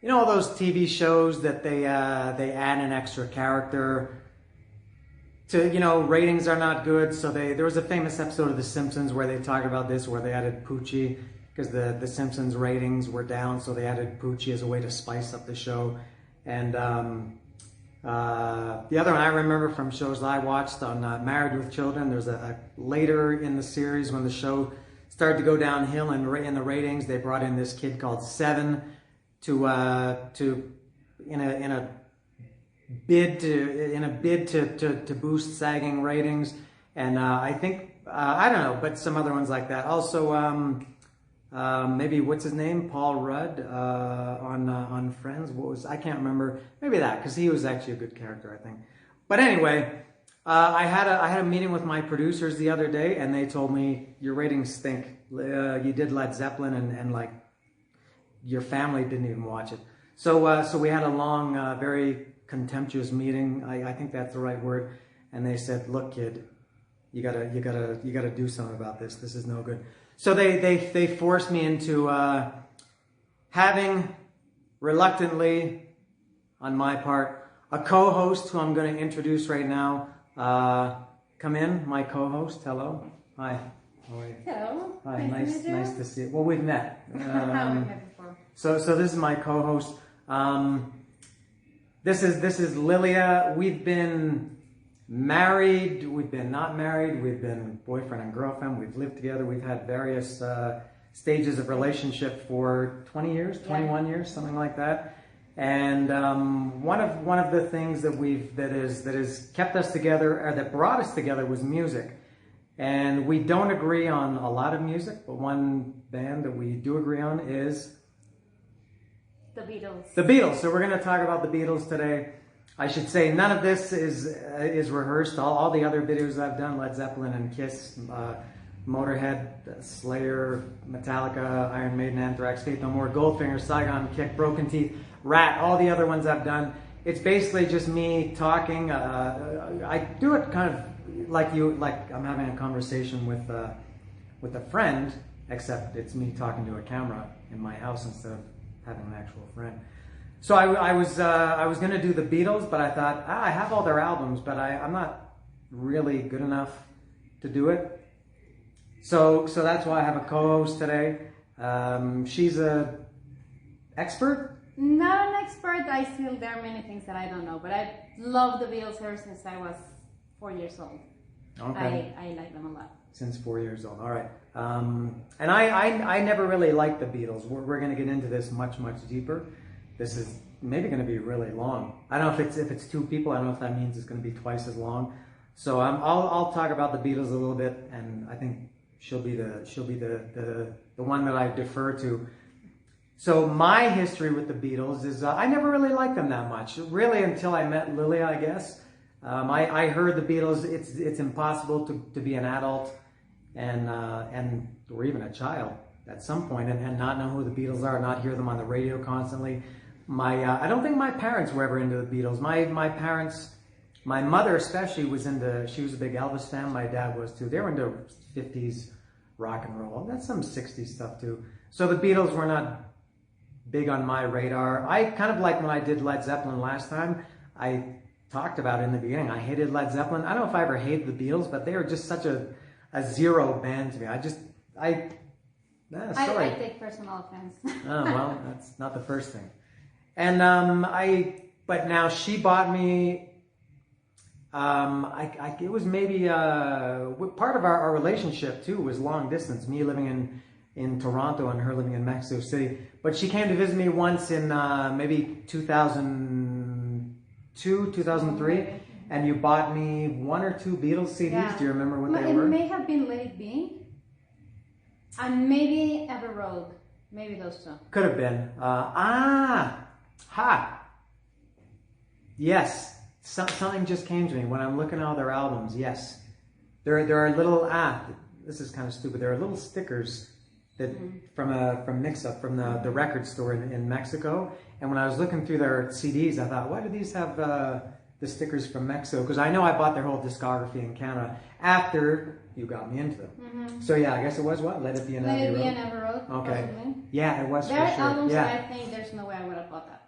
you know all those TV shows that they add an extra character to, you know, ratings are not good, so there was a famous episode of The Simpsons where they talked about this, where they added Poochie because the Simpsons ratings were down, so they added Poochie as a way to spice up the show. And the other one I remember from shows that I watched on Married with Children, there's a later in the series when the show started to go downhill in the ratings, they brought in this kid called Seven to in a bid to boost sagging ratings, and I think I don't know, but some other ones like that. Also, maybe what's his name, Paul Rudd on Friends. I can't remember. Maybe that, because he was actually a good character, I think. But anyway, I had a meeting with my producers the other day, and they told me your ratings stink. You did Led Zeppelin, and like your family didn't even watch it. So we had a long, very contemptuous meeting. I think that's the right word. And they said, "Look, kid, you gotta do something about this. This is no good." So they forced me into having, reluctantly, on my part, a co-host who I'm going to introduce right now. Come in, my co-host. Hello. Hi. How are you? Hello. Hi. Nice to see you. Well, we've met. We've met before. So this is my co-host. This is Lilia. We've been married. We've been not married. We've been boyfriend and girlfriend. We've lived together. We've had various stages of relationship for 20 years, 21 years, something like that. And one of the things that has kept us together, or that brought us together, was music. And we don't agree on a lot of music, but one band that we do agree on is The Beatles. The Beatles. So we're going to talk about the Beatles today. I should say none of this is rehearsed. All the other videos I've done, Led Zeppelin and Kiss, Motorhead, Slayer, Metallica, Iron Maiden, Anthrax, Faith No More, Goldfinger, Saigon Kick, Broken Teeth, Rat, all the other ones I've done. It's basically just me talking. I do it kind of like I'm having a conversation with a friend, except it's me talking to a camera in my house instead of having an actual friend. So I was going to do the Beatles, but I thought, I have all their albums, but I'm not really good enough to do it. So that's why I have a co-host today. She's a expert. Not an expert. There are many things that I don't know, but I love the Beatles ever since I was 4 years old. Okay. I like them a lot. Since 4 years old. All right. And I never really liked the Beatles. We're going to get into this much deeper. This is maybe going to be really long. I don't know if it's two people. I don't know if that means it's going to be twice as long. So I'll talk about the Beatles a little bit, and I think she'll be the one that I defer to. So my history with the Beatles is I never really liked them that much, really, until I met Lilia, I guess. I heard the Beatles. It's impossible to be an adult and or even a child at some point and not know who the Beatles are, not hear them on the radio constantly. I don't think my parents were ever into the Beatles. My parents, my mother especially, she was a big Elvis fan. My dad was too. They were into 50s rock and roll. That's some 60s stuff too. So the Beatles were not big on my radar. I kind of like when I did Led Zeppelin last time. I talked about it in the beginning. I hated Led Zeppelin. I don't know if I ever hated the Beatles, but they were just such a zero band to me. I take personal offense. Oh, well, that's not the first thing. And but now she bought me, it was maybe, part of our relationship too was long distance, me living in Toronto and her living in Mexico City. But she came to visit me once in maybe 2002, 2003, and you bought me one or two Beatles CDs. Yeah. Do you remember what they were? It may have been Let It Be, and maybe Abbey Road. Maybe those two. Could have been. Yes. Something just came to me when I'm looking at all their albums. Yes. There are little, this is kind of stupid. There are little stickers that from Mix-Up, from the record store in Mexico. And when I was looking through their CDs, I thought, why do these have the the stickers from Mexico because I know I bought their whole discography in Canada after you got me into them. Mm-hmm. So yeah, I guess it was what? Let It Be an Abbey Road? Let It Be an Abbey Road. Okay. Possibly. Yeah, it was There are for sure. albums Yeah. that I think there's no way I would have bought that.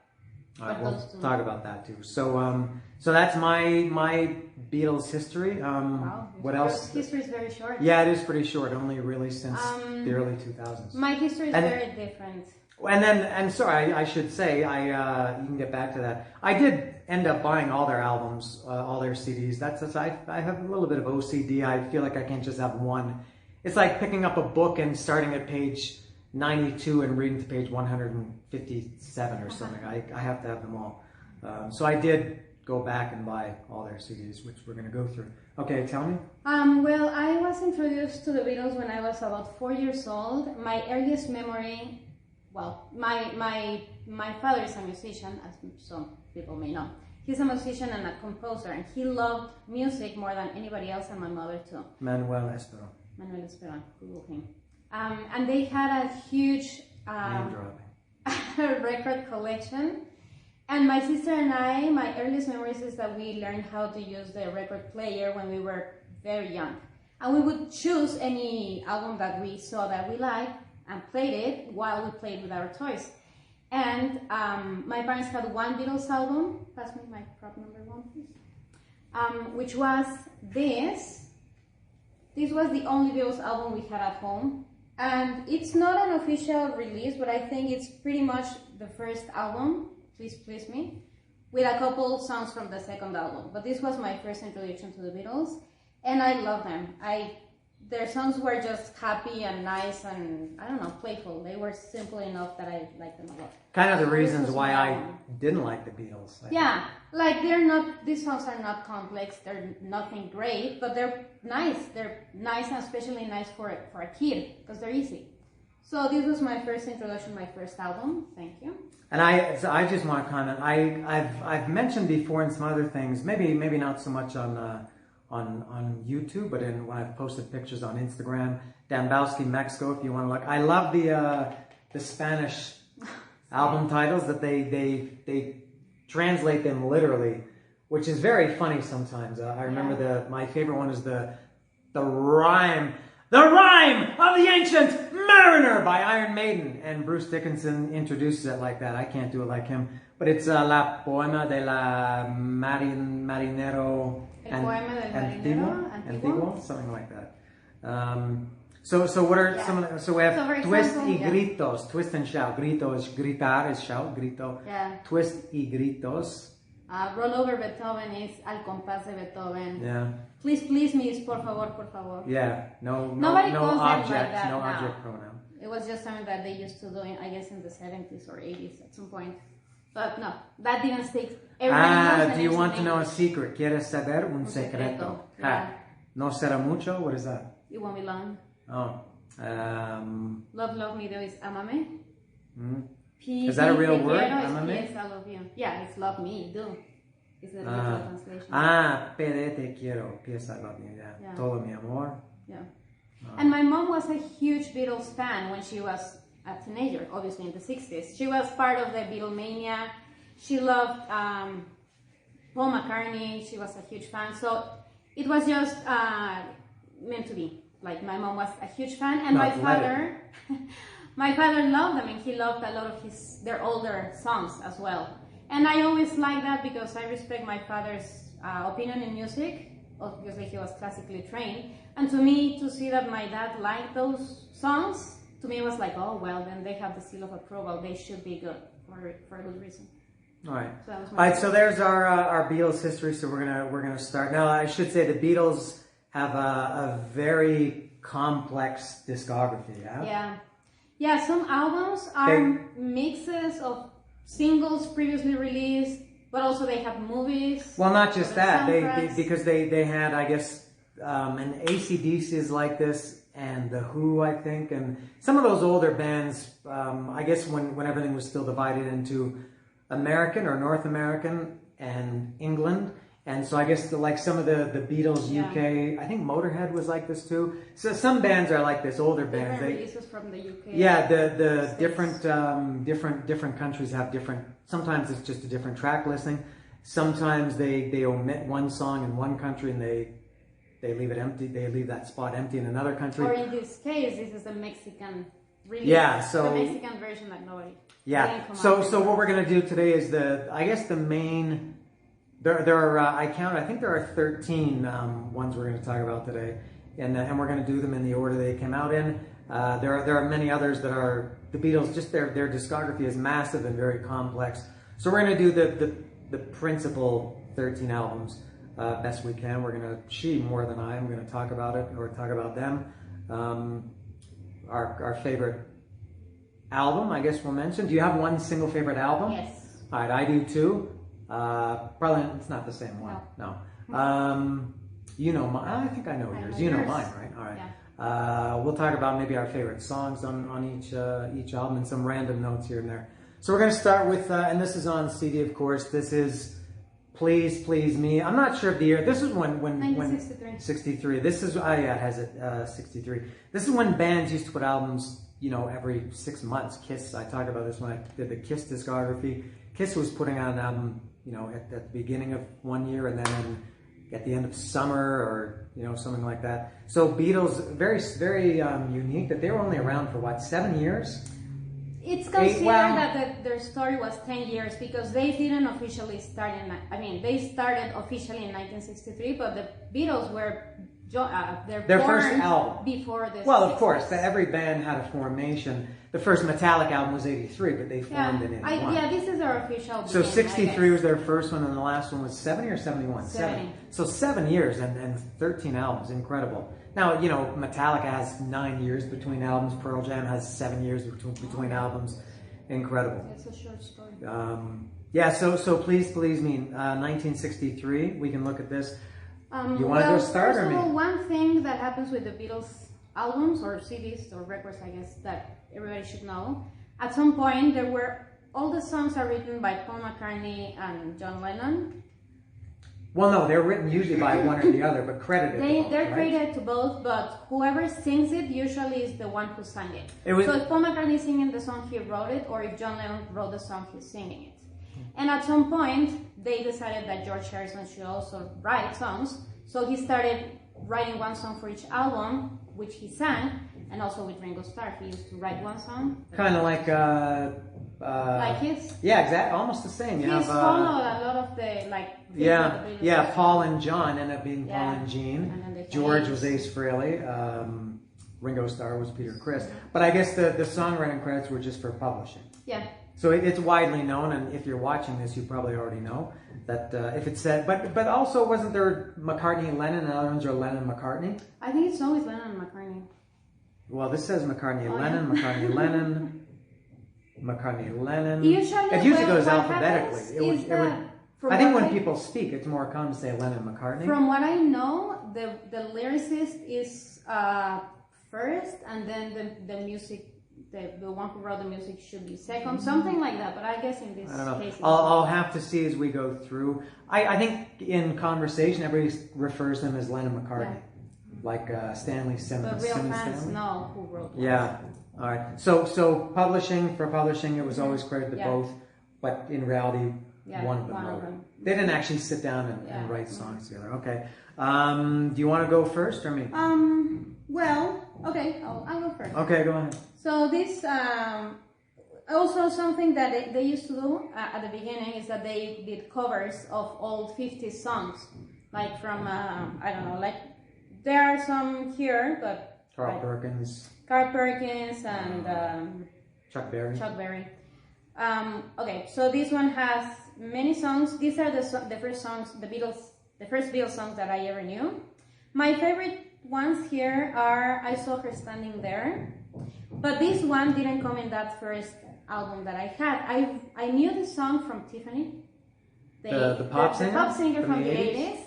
All right, But we'll those two. talk about that too. So that's my Beatles history. Wow. What else? History is very short. Yeah, it is pretty short. Only really since the early 2000s. My history is very different. And sorry, I should say, you can get back to that. I did end up buying all their albums, all their CDs. I have a little bit of OCD. I feel like I can't just have one. It's like picking up a book and starting at page 92 and reading to page 157 or something. I have to have them all. So I did go back and buy all their CDs, which we're going to go through. Okay, tell me. Well, I was introduced to the Beatles when I was about 4 years old. My earliest memory, well, my father is a musician, as some people may know. He's a musician and a composer, and he loved music more than anybody else, and my mother too. Manuel Esperon. Manuel Esperon, Google him. And they had a huge Name dropping. record collection. And my sister and I, my earliest memories is that we learned how to use the record player when we were very young. And we would choose any album that we saw that we liked and played it while we played with our toys. And my parents had one Beatles album, pass me my prop number one, please, which was this. This was the only Beatles album we had at home. And it's not an official release, but I think it's pretty much the first album, Please Please Me, with a couple songs from the second album. But this was my first introduction to the Beatles, and I love them. Their songs were just happy and nice and, I don't know, playful. They were simple enough that I liked them a lot. Kind of the reasons why I didn't like the Beatles. Yeah, like these songs are not complex, they're nothing great, but they're nice. They're nice and especially nice for a kid, because they're easy. So this was my first introduction, my first album. Thank you. And I just want to comment. I've mentioned before in some other things, maybe not so much on YouTube, but when I've posted pictures on Instagram, Dambowski Mexico, if you want to look. I love the Spanish album titles that they translate them literally, which is very funny sometimes. I remember my favorite one is the rhyme of the Ancient Mariner by Iron Maiden, and Bruce Dickinson introduces it like that. I can't do it like him, but it's La Poema de la Marinero Antiguo, something like that. So what are some of the, so we have twist y gritos, twist and shout. Grito is gritar, is shout, grito. Yeah. Twist y gritos. Roll Over Beethoven is Al compás de Beethoven. Yeah. Please Please Me is Por favor, por favor. Yeah. Nobody no calls object, them like that no now. object pronoun. It was just something that they used to do, I guess, in the 70s or 80s at some point. But no, that didn't stick. Do you want to know a secret? ¿Quieres saber un secreto? Yeah. No será mucho? What is that? It won't be long. Oh. Love me do is Amame. Is that a real word? Amame? Yes, I love you. Yeah, it's love me, do. It's the literal translation. Pede te quiero. Pies I love you. Yeah. Todo mi amor. Yeah. And my mom was a huge Beatles fan when she was a teenager, obviously in the 60s. She was part of the Beatlemania. She loved Paul McCartney. She was a huge fan. So it was just meant to be. Like, my mom was a huge fan, and my father loved them, and he loved a lot of their older songs as well. And I always like that because I respect my father's opinion in music. Obviously, he was classically trained. And to me, to see that my dad liked those songs, to me it was like, oh, well, then they have the seal of approval. They should be good for a good reason. All right. So that was all right. So there's our Beatles history. So we're gonna start now. I should say the Beatles have a very complex discography. Yeah. Yeah. Some albums are mixes of singles previously released, but also they have movies. Well, not just that. Because they had, I guess, an AC/DC is like this, and the Who, I think, and some of those older bands. I guess when everything was still divided into American or North American and England. And so I guess like some of the Beatles UK, I think Motorhead was like this too. So some bands are like this, older bands. Different releases from the UK. Yeah, the different countries have different. Sometimes it's just a different track listing. Sometimes they omit one song in one country and they leave it empty. They leave that spot empty in another country. Or in this case, this is the Mexican release. Yeah, so the Mexican version that nobody. Yeah. So what we're gonna do today is the main. There are I think there are 13 ones we're going to talk about today, and we're going to do them in the order they came out in. There are many others that are the Beatles. Just their discography is massive and very complex. So we're going to do the principal 13 albums best we can. We're going to, she more than I am going to talk about it or talk about them. Our favorite album, I guess we'll mention. Do you have one single favorite album? Yes. All right, I do too. Probably it's not the same one. No. You know mine. I think I know yours. You know mine, right? All right. Yeah. We'll talk about maybe our favorite songs on each album and some random notes here and there. So we're going to start with, and this is on CD, of course. This is "Please Please Me." I'm not sure of the year. This is when 1963. 63. This is yeah, it has it 63. This is when bands used to put albums, every 6 months. Kiss. I talked about this when I did the Kiss discography. Kiss was putting out an album, at the beginning of one year and then at the end of summer or, something like that. So Beatles, very, very unique that they were only around for what, 7 years? It's considered that their story was 10 years because they didn't officially start they started officially in 1963, but the Beatles were their first album before this. Well, of course, every band had a formation. The first Metallic album was 83, but they formed in 81. Yeah, this is our official. So 63 was their first one, and the last one was 70 or 71? 70. So 7 years and 13 albums, incredible. Now, Metallica has 9 years between albums. Pearl Jam has 7 years between albums. Incredible. It's a short story. Yeah, so Please Please Me, 1963. We can look at this. You want to go start or me? One thing that happens with the Beatles albums or CDs or records, I guess, that everybody should know. At some point, all the songs are written by Paul McCartney and John Lennon. Well, no, they're written usually by one or the other, but credited. They're credited to both, but whoever sings it usually is the one who sang it. So if Paul McCartney is singing the song, he wrote it, or if John Lennon wrote the song, he's singing it. And at some point, they decided that George Harrison should also write songs. So he started writing one song for each album, which he sang, and also with Ringo Starr, he used to write one song. Kind of like his. Yeah, exactly, almost the same. He's followed a lot of the Paul and John ended up being Paul and Gene. George was Ace Frehley. Ringo Starr was Peter Criss. But I guess the songwriting credits were just for publishing. Yeah. So it's widely known, and if you're watching this, you probably already know that if it said, but also wasn't there McCartney and Lennon, and other ones are Lennon and McCartney? I think it's always Lennon and McCartney. Well, this says McCartney and Lennon, yeah. McCartney and Lennon, McCartney and Lennon. Usually, it usually goes alphabetically. I think when people speak, it's more common to say Lennon and McCartney. From what I know, the lyricist is first, and then the music. The one who wrote the music should be second, something like that. But I guess in this case, I'll have to see as we go through. I think in conversation, everybody refers to them as Lennon McCartney, like Stanley Simmons. But real fans know who wrote. Yeah. All right. So publishing, it was always credited to both, but in reality, one of them wrote it. They didn't actually sit down and write songs together. Okay. Do you want to go first or me? Well, okay, I'll go first. Okay, go ahead. So this, also something that they used to do at the beginning is that they did covers of old 50s songs, like from, I don't know, like, there are some here, but... Carl Perkins and... Chuck Berry. Okay, so this one has many songs. These are the first songs, the first Beatles songs that I ever knew. My favorite ones here are I Saw Her Standing There, but this one didn't come in that first album that I had. I knew the song from Tiffany, the pop singer from the 80s,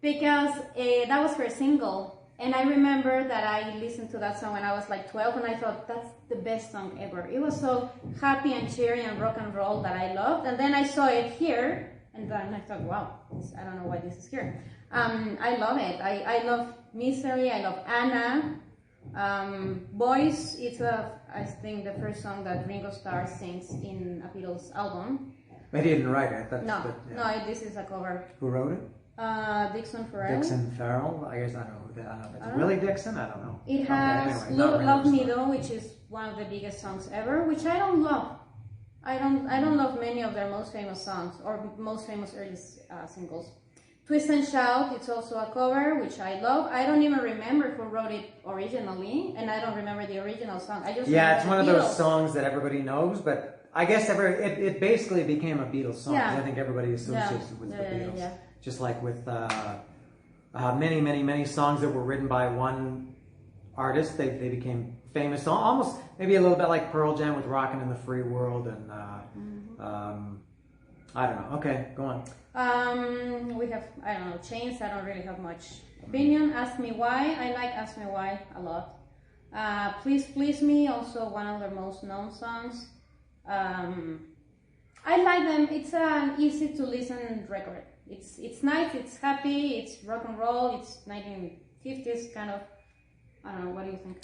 because that was her single. And I remember that I listened to that song when I was like 12, and I thought, that's the best song ever. It was so happy and cheery and rock and roll that I loved. And then I saw it here, and then I thought, wow, I don't know why this is here. I love it. I love Misery, I love Anna. Boys, it's I think the first song that Ringo Starr sings in a Beatles album. But he didn't write it. No, this is a cover. Who wrote it? Dixon Farrell. Dixon Farrell. I guess I don't know who that. I don't know. If it's really Dixon? I don't know. It has anyway, Love Me Though, which is one of the biggest songs ever, which I don't love. I don't love many of their most famous songs or most famous early singles. Twist and Shout, it's also a cover, which I love. I don't even remember who wrote it originally, and I don't remember the original song. I just it's one of Beatles. those songs that everybody knows, but I guess it basically became a Beatles song. Yeah. I think everybody associates it with the Beatles. Yeah. Just like with many songs that were written by one artist, they became famous. Almost maybe a little bit like Pearl Jam with "Rockin' in the Free World" and I don't know. Okay, go on. We have, I don't know, Chains. I don't really have much opinion. Ask Me Why. I like Ask Me Why a lot. Please Please Me, also one of their most known songs. I like them. It's an easy to listen record. It's nice, it's happy, it's rock and roll, it's 1950s kind of. I don't know, what do you think?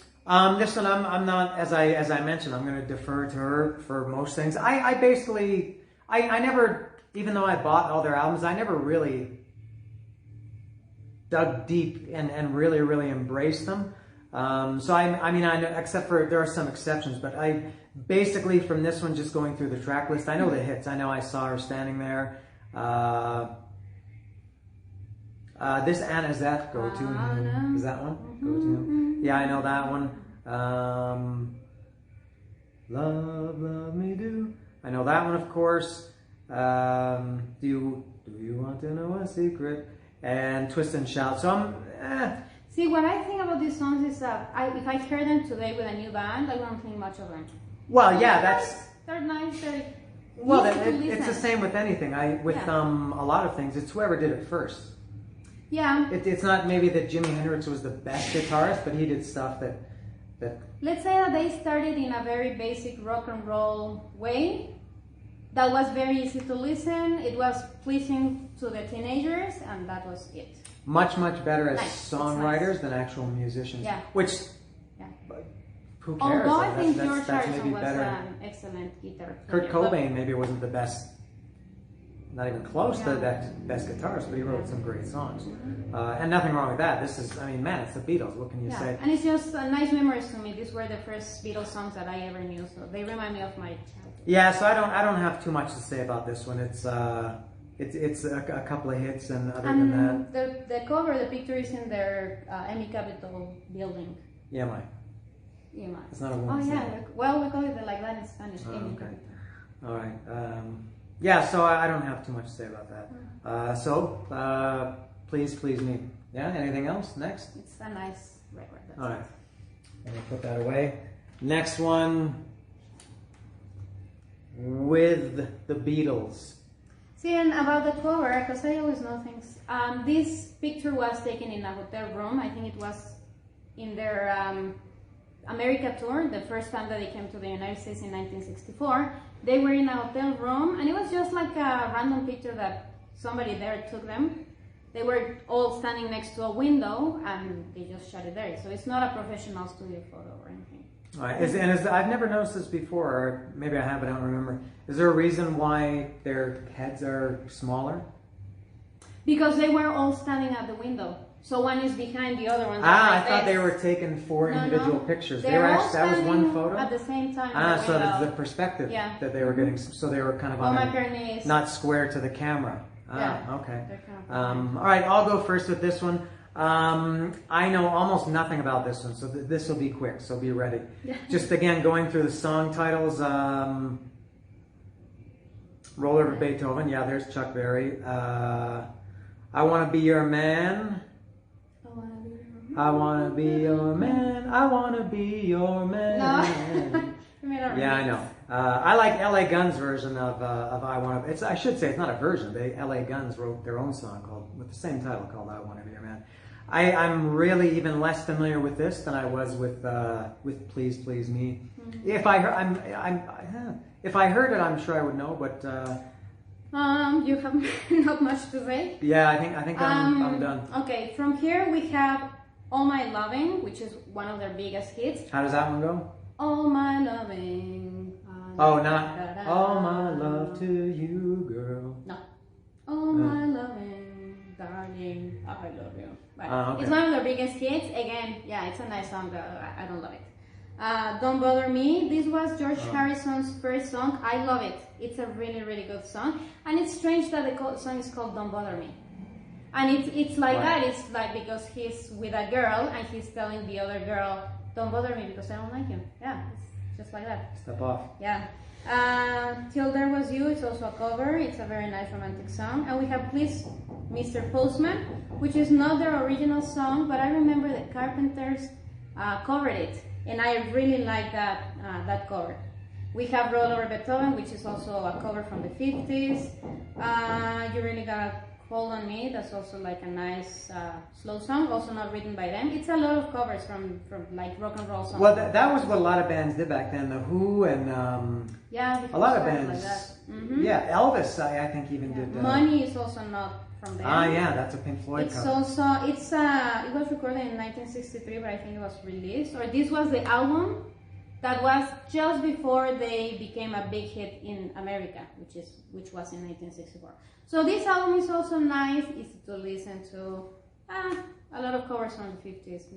This one, I'm not, as I mentioned, I'm going to defer to her for most things. I basically, I never, even though I bought all their albums, I never really dug deep and really embraced them. So I mean, I know, except for, there are some exceptions, but I basically, from this one, just going through the track list, I know the hits. I know I Saw Her Standing There. This Anna's That, Go To Him. Is that one? Go To Him. Yeah, I know that one. Love Me Do. I know that one, of course. Do you want to know a secret? And Twist and Shout. So See, what I think about these songs is that if I hear them today with a new band, I won't think much of them. Well, yeah, they're nice. Well, it's the same with anything. A lot of things, it's whoever did it first. Yeah. It's not maybe that Jimi Hendrix was the best guitarist, but he did stuff that. Let's say that they started in a very basic rock and roll way. That was very easy to listen. It was pleasing to the teenagers, and that was it. Much better as songwriters than actual musicians. Yeah. Which. Yeah. Who cares? Although I think George that's Harrison maybe was better. an excellent guitar Kurt player. Cobain maybe wasn't the best, not even close to that best guitarist, but he wrote some great songs. And nothing wrong with that. This is, I mean, man, it's the Beatles. What can you say? And it's just nice memories to me. These were the first Beatles songs that I ever knew, so they remind me of my childhood. Yeah, so I don't have too much to say about this one. It's a couple of hits, and other than that, the cover, the picture is in their Emmy Capitol building. Yeah, Mike. Yeah, it's not a woman's name. Well, we call it like that in Spanish. Emmy Okay. Capitol. All right. Yeah, so I don't have too much to say about that. Please Me. Yeah, anything else? Next? It's a nice record. All right. Let me put that away. Next one, with the Beatles. See, and about the cover, because I always know things. This picture was taken in a hotel room. I think it was in their America tour, the first time that they came to the United States in 1964. They were in a hotel room, and it was just like a random picture that somebody there took them. They were all standing next to a window, and they just shot it there. So it's not a professional studio photo or anything. All right. I've never noticed this before, or maybe I have, but I don't remember. Is there a reason why their heads are smaller? Because they were all standing at the window. So one is behind the other one. I thought they were taking four individual pictures. They were all that was one photo? at the same time. So that's the perspective that they were getting. So they were kind of not square to the camera. Okay. All right, I'll go first with this one. I know almost nothing about this one, so this will be quick, so be ready. Just again, going through the song titles. Roll Over Beethoven, yeah, there's Chuck Berry. I Want to Be Your Man. I want to be your man. I want to be your man. No. Yeah, I know. I like LA Guns' version of I Want to. I should say it's not a version. LA Guns wrote their own song with the same title called I Want to Be Your Man. I'm really even less familiar with this than I was with Please Please Me. Mm-hmm. If I heard it, I'm sure I would know, but. You have not much to say. Yeah, I think I'm done. Okay, from here we have All My Loving, which is one of their biggest hits. How does that one go? All my loving. Not all my love to you, I love you. But Okay. it's one of their biggest hits. Again, yeah, it's a nice song, but I don't love it. Don't Bother Me. This was George Harrison's first song. I love it. It's a really, really good song. And it's strange that the song is called Don't Bother Me. And it's like that. It's like because he's with a girl and he's telling the other girl, don't bother me because I don't like him. Yeah, it's just like that. Step off. Yeah. Till There Was You. It's also a cover. It's a very nice romantic song. And we have Please Mr. Postman, which is not their original song, but I remember the Carpenters covered it. And I really like that cover. We have Roll Over Beethoven, which is also a cover from the 50s. You Really Gotta Hold On Me, that's also like a nice slow song, also not written by them. It's a lot of covers from like rock and roll songs. Well, that was what a lot of bands did back then. The Who and a lot of bands. Like that. Mm-hmm. Yeah, Elvis, I think even did. Money is also not from them. Yeah, that's a Pink Floyd It's cover. also it was recorded in 1963, but I think it was released, or this was the album that was just before they became a big hit in America, which was in 1964. So this album is also nice, easy to listen to. A lot of covers from the 50s,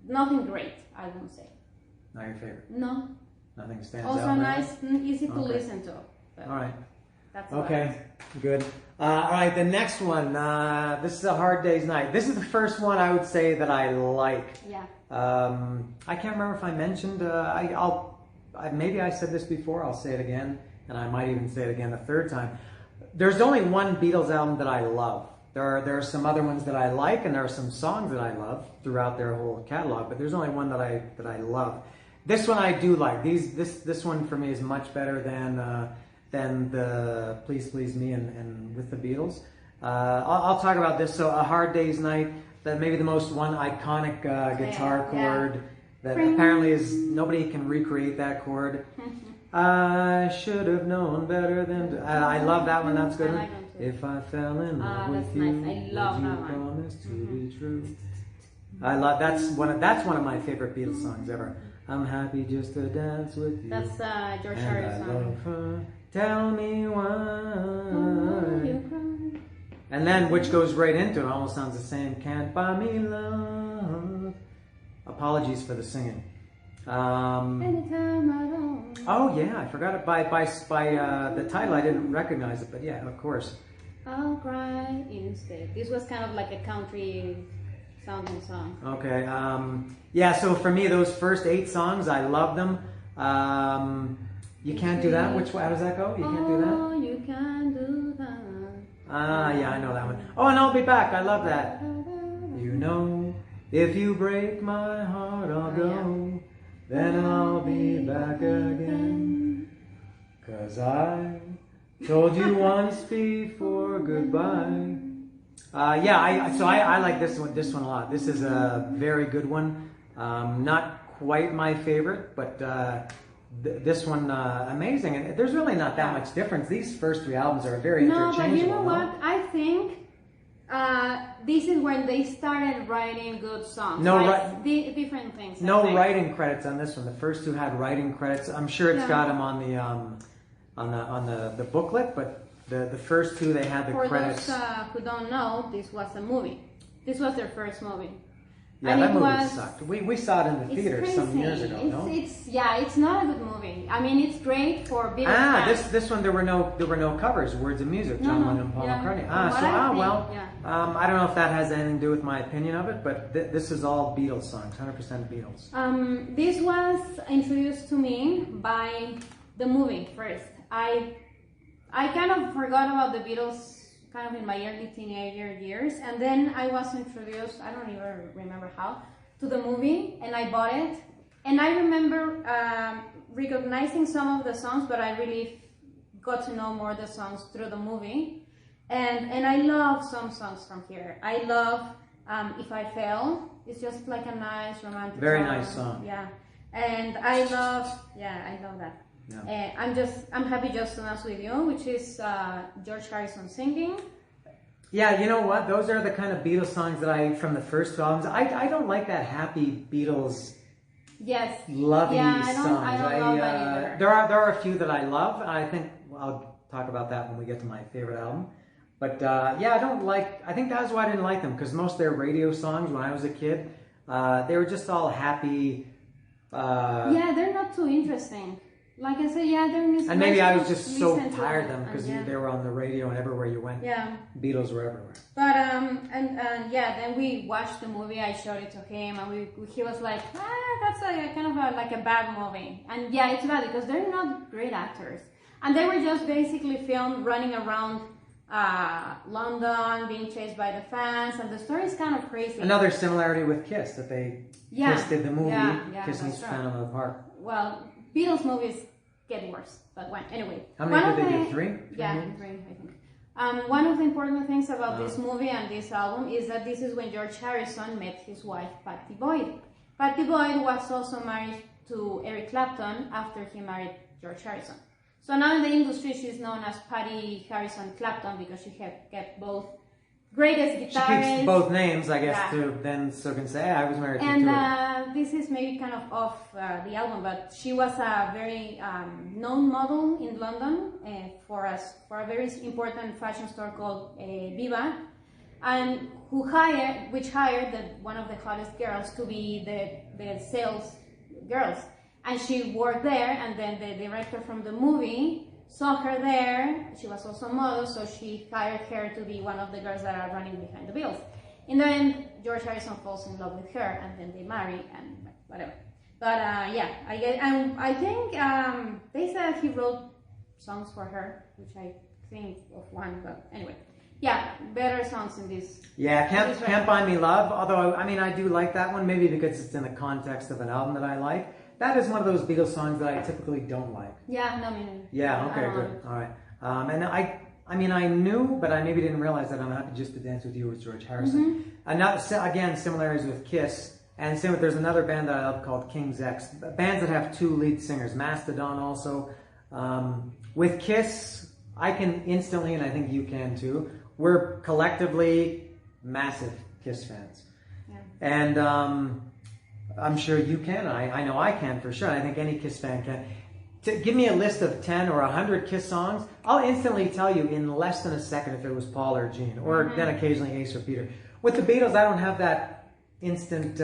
nothing great, I won't say. Not your favorite? No. Nothing stands also out. Also nice, easy to listen to. All right. That's okay, good. All right, the next one. This is A Hard Day's Night. This is the first one I would say that I like. Yeah. I can't remember if I mentioned. Maybe I said this before. I'll say it again, and I might even say it again the third time. There's only one Beatles album that I love. There are some other ones that I like, and there are some songs that I love throughout their whole catalog. But there's only one that I love. This one I do like. This one for me is much better than the Please Please Me and with the Beatles. I'll talk about this. So A Hard Day's Night, that maybe the most one iconic guitar chord that apparently is nobody can recreate that chord. I should have known better than to, I love that one. That's good. If I fell in love with you, nice. I love would that you one. promise to be true? I love that's one of my favorite Beatles songs ever. I'm happy just to dance with you. That's George and Harrison. I love her. Tell me why. And then, which goes right into it, almost sounds the same. Can't buy me love. Apologies for the singing. Anytime I don't. Oh yeah, I forgot it by the title. I didn't recognize it, but yeah, of course. I'll cry instead. This was kind of like a country sounding song. Okay. Yeah. So for me, those first 8 songs, I love them. You Can't Do That. How does that go? You Can't Do That. Oh, you can do that. Yeah, I know that one. Oh, and I'll Be Back. I love that. You know, if you break my heart, I'll go. Then I'll be back again. 'Cause I told you once before goodbye. I like this one a lot. This is a very good one. Not quite my favorite, but this one amazing. And there's really not that much difference. These first 3 albums are very interchangeable. No, but you know what? I think this is when they started writing good songs. Different things. No writing credits on this one. The first 2 had writing credits. I'm sure it's got them on the booklet, but the first 2 they had the credits. For those who don't know, this was a movie. This was their first movie. Yeah, that movie sucked. We saw it in the theater some years ago. It's not a good movie. I mean, it's great for Beatles fans. This one there were no covers, words and music, John Lennon and Paul McCartney. I don't know if that has anything to do with my opinion of it, but this is all Beatles songs, 100% Beatles. This was introduced to me by the movie first. I kind of forgot about the Beatles kind of in my early teenager years, and then I was introduced, I don't even remember how, to the movie, and I bought it, and I remember recognizing some of the songs, but I really got to know more of the songs through the movie, and I love some songs from here. I love If I Fell. It's just like a nice romantic Very song. nice song. Yeah, and I love that. Yeah. I'm Happy Just to Dance with You, which is George Harrison singing. Yeah, you know what? Those are the kind of Beatles songs that from the first 2 albums. I don't like that happy Beatles. Yes. Lovey songs. I don't love that either. There are a few that I love. I think I'll talk about that when we get to my favorite album. But yeah, I think that's why I didn't like them, because most of their radio songs when I was a kid, they were just all happy. Yeah, they're not too interesting. Like I said, yeah, they're and maybe I was just so tired of them because yeah. they were on the radio and everywhere you went. Yeah, Beatles were everywhere. but and yeah, then we watched the movie. I showed it to him, and he was like, that's a kind of like a bad movie. And yeah, it's bad because they're not great actors, and they were just basically filmed running around London, being chased by the fans, and the story is kind of crazy. Another similarity with Kiss, that Kiss did the movie, Kiss meets Phantom of the Park. Well, Beatles movies get worse, but anyway. How many did they do? Three? Yeah, three, I think. One of the important things about this movie and this album is that this is when George Harrison met his wife, Patty Boyd. Patty Boyd was also married to Eric Clapton after he married George Harrison. So now in the industry, she's known as Patty Harrison Clapton because she kept both greatest guitarist. She keeps both names, I guess, to then so can say, I was married to two. And this is maybe kind of off the album, but she was a very known model in London for a very important fashion store called Viva, and which hired one of the hottest girls to be the sales girls. And she worked there, and then the director from the movie saw her there. She was also a model, so she hired her to be one of the girls that are running behind the Beatles. In the end, George Harrison falls in love with her, and then they marry, and whatever. But yeah, I think they said he wrote songs for her, which I think of one, but anyway. Yeah, better songs in this. Yeah, Can't Buy Me Love, although, I mean, I do like that one, maybe because it's in the context of an album that I like. That is one of those Beatles songs that I typically don't like. Yeah, no, me neither. Yeah, okay, good. All right. And I mean, I knew, but I maybe didn't realize that I'm Happy Just to Dance With You with George Harrison. And again, similarities with Kiss. And there's another band that I love called King's X. Bands that have two lead singers. Mastodon also. With Kiss, I can instantly, and I think you can too, we're collectively massive Kiss fans. Yeah. And I'm sure you can. I know I can for sure. I think any Kiss fan can. Give me a list of 10 or 100 Kiss songs. I'll instantly tell you in less than a second if it was Paul or Gene, or then occasionally Ace or Peter. With the Beatles, I don't have that instant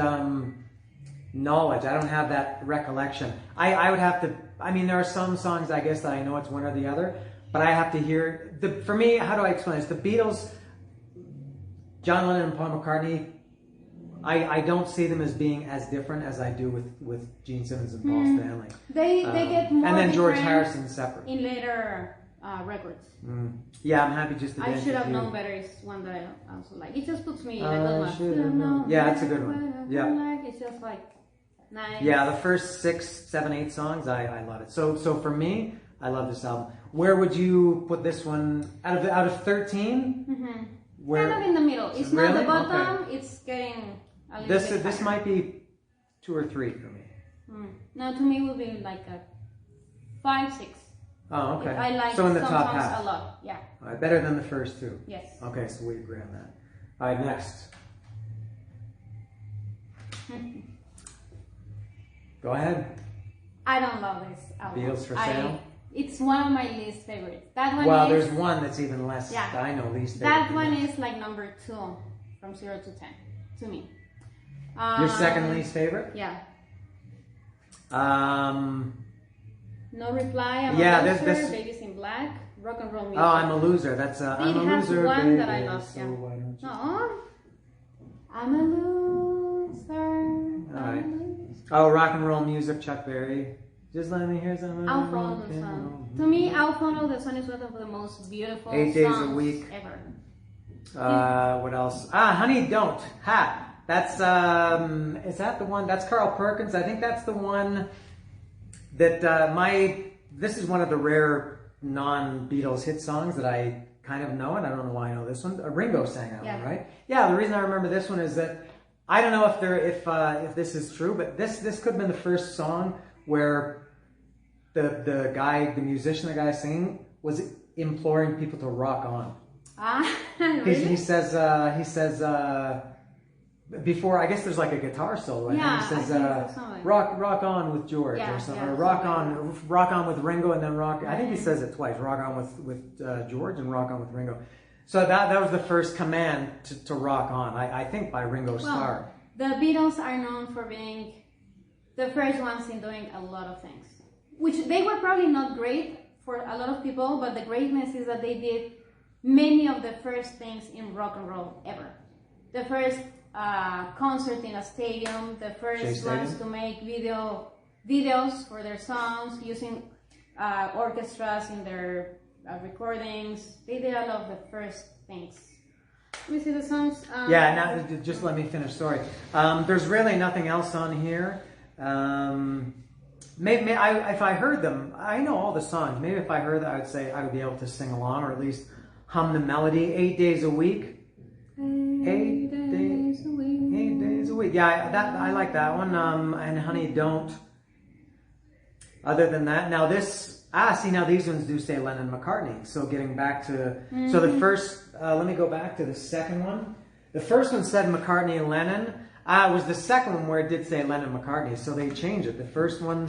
knowledge. I don't have that recollection. I would have to. I mean, there are some songs I guess that I know it's one or the other, but I have to hear. For me, how do I explain this? The Beatles, John Lennon and Paul McCartney. I don't see them as being as different as I do with Gene Simmons and Paul Stanley. They get more. And then George Harrison separate. In later records. Yeah, I'm Happy Just to Dance With You. I Should Have Known Better is one that I also like. It just puts me in a good one. Yeah, that's a good one. Yeah. It's just like nice. Yeah, the first 6, 7, 8 songs, I love it. So for me, I love this album. Where would you put this one out of 13? Where, kind of in the middle. It's really? not the bottom. Okay. It's getting a little bit This higher. might be 2 or 3 for me. No, to me it would be like a 5, 6. Oh, okay. I like so in the some top songs half. a lot. Yeah. All right, better than the first 2. Yes. Okay, so we agree on that. All right, next. Go ahead. I don't love this album. Beatles for Sale? It's one of my least favorites. That one Well, is, there's one that's even less. Yeah. I know least favorite. That one is like number 2 from 0 to 10 to me. Your second least favorite? Yeah. Um. No Reply. I'm Yeah, a Loser. this- Babies in Black. Rock and Roll Music. Oh, I'm a Loser. That's I'm a It has loser. one baby, that I love, so yeah. why don't you- No. I'm a loser. All right. Oh, Rock and Roll Music, Chuck Berry. Just let me hear some. I'll Follow the Sun. To me, I'll Follow the Sun is one of the most beautiful 8 days a songs week. ever. What else? Honey Don't. Ha. That's is that the one? That's Carl Perkins. I think that's the one that this is one of the rare non-Beatles hit songs that I kind of know, and I don't know why I know this one. Ringo sang that one, right? Yeah. The reason I remember this one is that I don't know if this is true, but this could have been the first song where the musician, the guy singing, was imploring people to rock on. Really? He says before, I guess there's like a guitar solo, and Yeah, he says I think so, rock on with George, or something, or rock on with Ringo, and then rock. I think he says it twice: rock on with George and rock on with Ringo. So that was the first command to rock on, I think, by Ringo Starr. The Beatles are known for being the first ones in doing a lot of things, which they were probably not great for a lot of people, but the greatness is that they did many of the first things in rock and roll ever. The first concert in a stadium, the first ones to make videos for their songs using orchestras in their recordings. They did a lot of the first things. Let me see the songs. Now just let me finish. Sorry. There's really nothing else on here. Maybe if I heard them, I know all the songs. Maybe if I heard that, I would say I would be able to sing along, or at least hum the melody. 8 days a week. 8 days a week. 8 days a week. Yeah, I like that one. And Honey Don't. Other than that, now this. Now these ones do say Lennon McCartney. So getting back to so the first. Let me go back to the second one. The first one said McCartney and Lennon. It was the second one where it did say Lennon McCartney, so they changed it. The first one,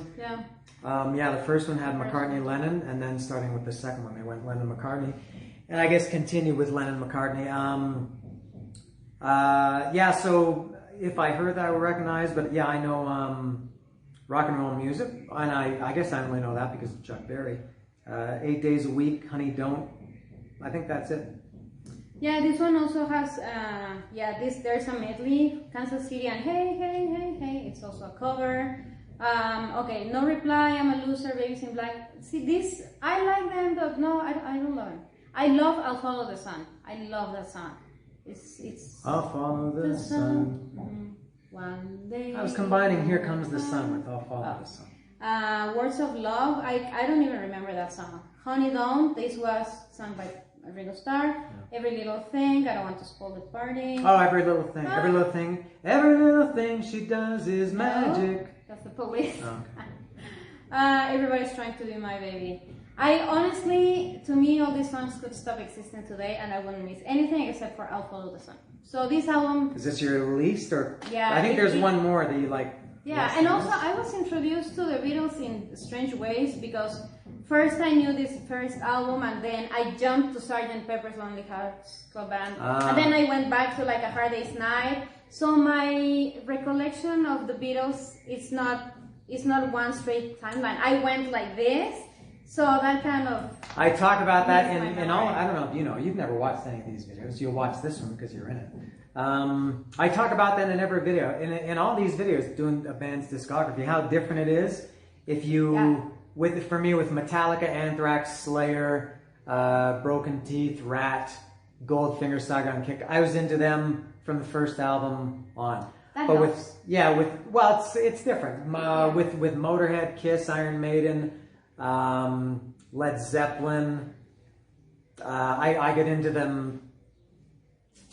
the first one had McCartney and Lennon, and then starting with the second one, they went Lennon McCartney, and I guess continued with Lennon McCartney. So if I heard that, I would recognize, but yeah, I know rock and roll music, and I guess I only know that because of Chuck Berry. 8 days a week, Honey Don't. I think that's it. Yeah, this one also has, there's a medley, Kansas City and Hey, Hey, Hey, Hey, it's also a cover. Okay, No Reply, I'm a Loser, Babies in Black. See, this, I like them, but no, I don't love them. I love I'll Follow the Sun. I love that song. It's I'll Follow the Sun. One day. I was combining Here Comes the Sun with I'll Follow the Sun. Words of Love, I don't even remember that song. Honey Don't, this was sung by Ringo Starr. Every Little Thing, I don't want to spoil the party. Oh, Every Little Thing. Every little thing. Every little thing she does is magic. That's the Police. Oh, okay. Everybody's Trying to Be My Baby. I honestly, to me, all these songs could stop existing today and I wouldn't miss anything except for I'll Follow the Sun. So this album... Is this your least, or...? Yeah. I think there's one more that you like. Yeah, and also I was introduced to the Beatles in strange ways because first I knew this first album and then I jumped to Sgt. Pepper's Lonely Hearts Club Band. And then I went back to like A Hard Day's Night. So my recollection of the Beatles is not one straight timeline. I went like this. So that kind of... I talk about that in all... I don't know if you know. You've never watched any of these videos. You'll watch this one because you're in it. I talk about that in every video. In all these videos, doing a band's discography, how different it is if you... Yeah. For me, with Metallica, Anthrax, Slayer, Broken Teeth, Rat, Goldfinger, Saga, and Kick. I was into them from the first album on. That but helps. It's different. With Motorhead, Kiss, Iron Maiden, Led Zeppelin. I get into them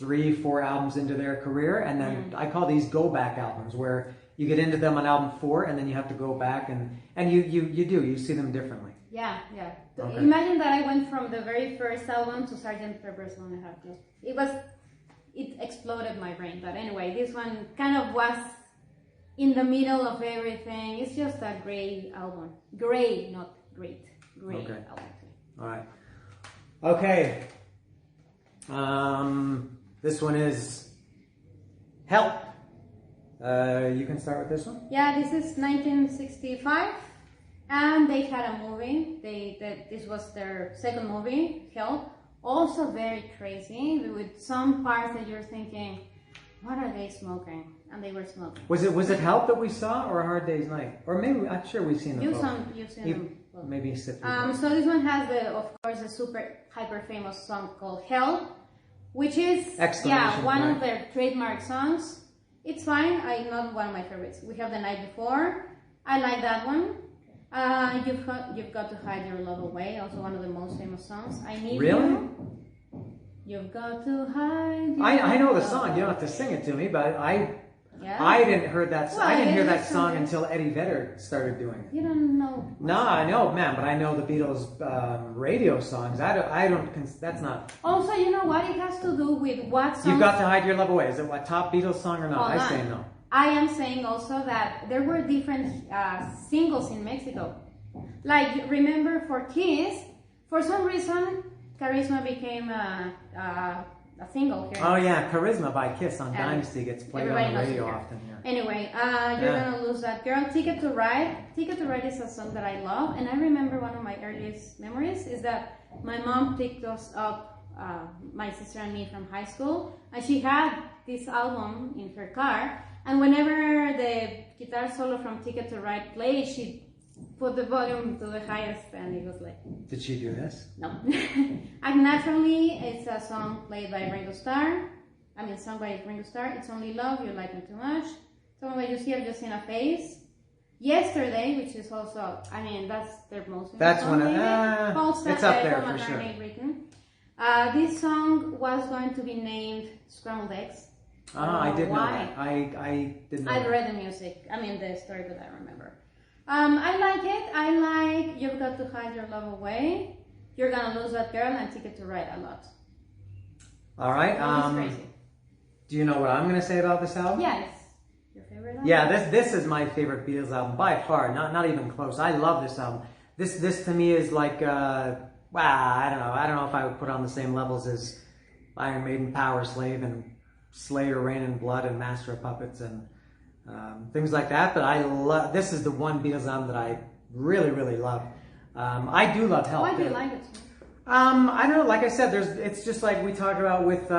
3-4 albums into their career, and then I call these go back albums, where you get into them on album 4 and then you have to go back and you see them differently. Yeah. Okay. Imagine that I went from the very first album to Sgt. Pepper's Lonely Hearts Club. It exploded my brain, but anyway, this one kind of was in the middle of everything. It's just a great album. Great, not great. Great album. All right. Okay. This one is Help. You can start with this one. Yeah, this is 1965, and they had a movie. This was their second movie, Help. Also very crazy, with some parts that you're thinking, what are they smoking? And they were smoking. Was it Help that we saw, or A Hard Day's Night? Or maybe, I'm sure we've seen them both. You've seen them both. Maybe sit so this one has of course, the super hyper famous song called Help, which is one of their trademark songs. It's fine. Not one of my favorites. We have The Night Before. I like that one. You've got to Hide Your Love Away. Also one of the most famous songs. I Need You. You've got to hide. I know the song. You don't have to sing it to me, but I didn't hear that. Well, I didn't hear that song until Eddie Vedder started doing it. You don't know. No, I know, man, but I know the Beatles radio songs. I don't. That's not. Also, you know what? It has to do with what songs. You've Got to Hide Your Love Away. Is it a top Beatles song or not? I say no. I am saying also that there were different singles in Mexico. Like, remember for Kiss, for some reason, Charisma became a single here. Oh yeah, Charisma by Kiss on And Dynasty gets played on the radio often here. Anyway, You're Gonna Lose That Girl, Ticket to Ride. Ticket to Ride is a song that I love, and I remember one of my earliest memories is that my mom picked us up, my sister and me, from high school, and she had this album in her car, and whenever the guitar solo from Ticket to Ride played, she put the volume to the highest, and it was like... Did she do this? No. And Naturally, it's a song played by Ringo Starr. Sung by Ringo Starr. It's Only Love, You Like Me Too Much. Tell Me What You See, I've Just Seen a Face. Yesterday, which is also, that's their most That's song. One of, it's up there for sure. Written. This song was going to be named Scrambled Eggs. I did know why. that. I did know I've that. read the music, the story that I remember. I like it. I like You've Got to Hide Your Love Away, You're Gonna Lose That Girl, and Ticket to Ride a lot. All right. Crazy. Do you know what I'm going to say about this album? Yes. Your favorite album? Yeah, this is my favorite Beatles album by far. Not even close. I love this album. This to me is like I don't know if I would put it on the same levels as Iron Maiden, Power Slave, and Slayer, Rain and Blood, and Master of Puppets, and things like that. But I love, this is the one Beatles album that I really, really love. I do love Help. Why do you like it? I don't know. Like I said, it's just like we talked about with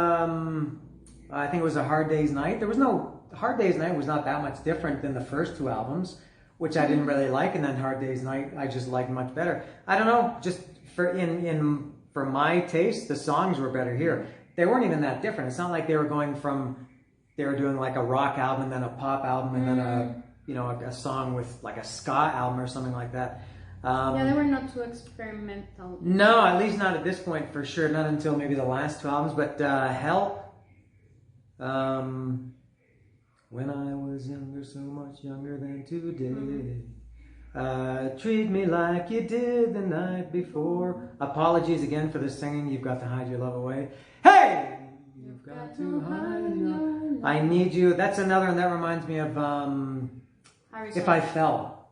I think it was A Hard Day's Night. There was no Hard Day's Night was not that much different than the first two albums, which I didn't really like, and then Hard Day's Night I just liked much better. I don't know. Just for my taste, the songs were better here. They weren't even that different. It's not like they were doing like a rock album and then a pop album and then a song with like a ska album or something like that. They were not too experimental. No, at least not at this point for sure. Not until maybe the last two albums. But Help. When I was younger, so much younger than today. Treat me like you did the night before. Apologies again for the singing. You've got to hide your love away. Hey! You've got to hide your love. I Need You. That's another one that reminds me of If I Fell.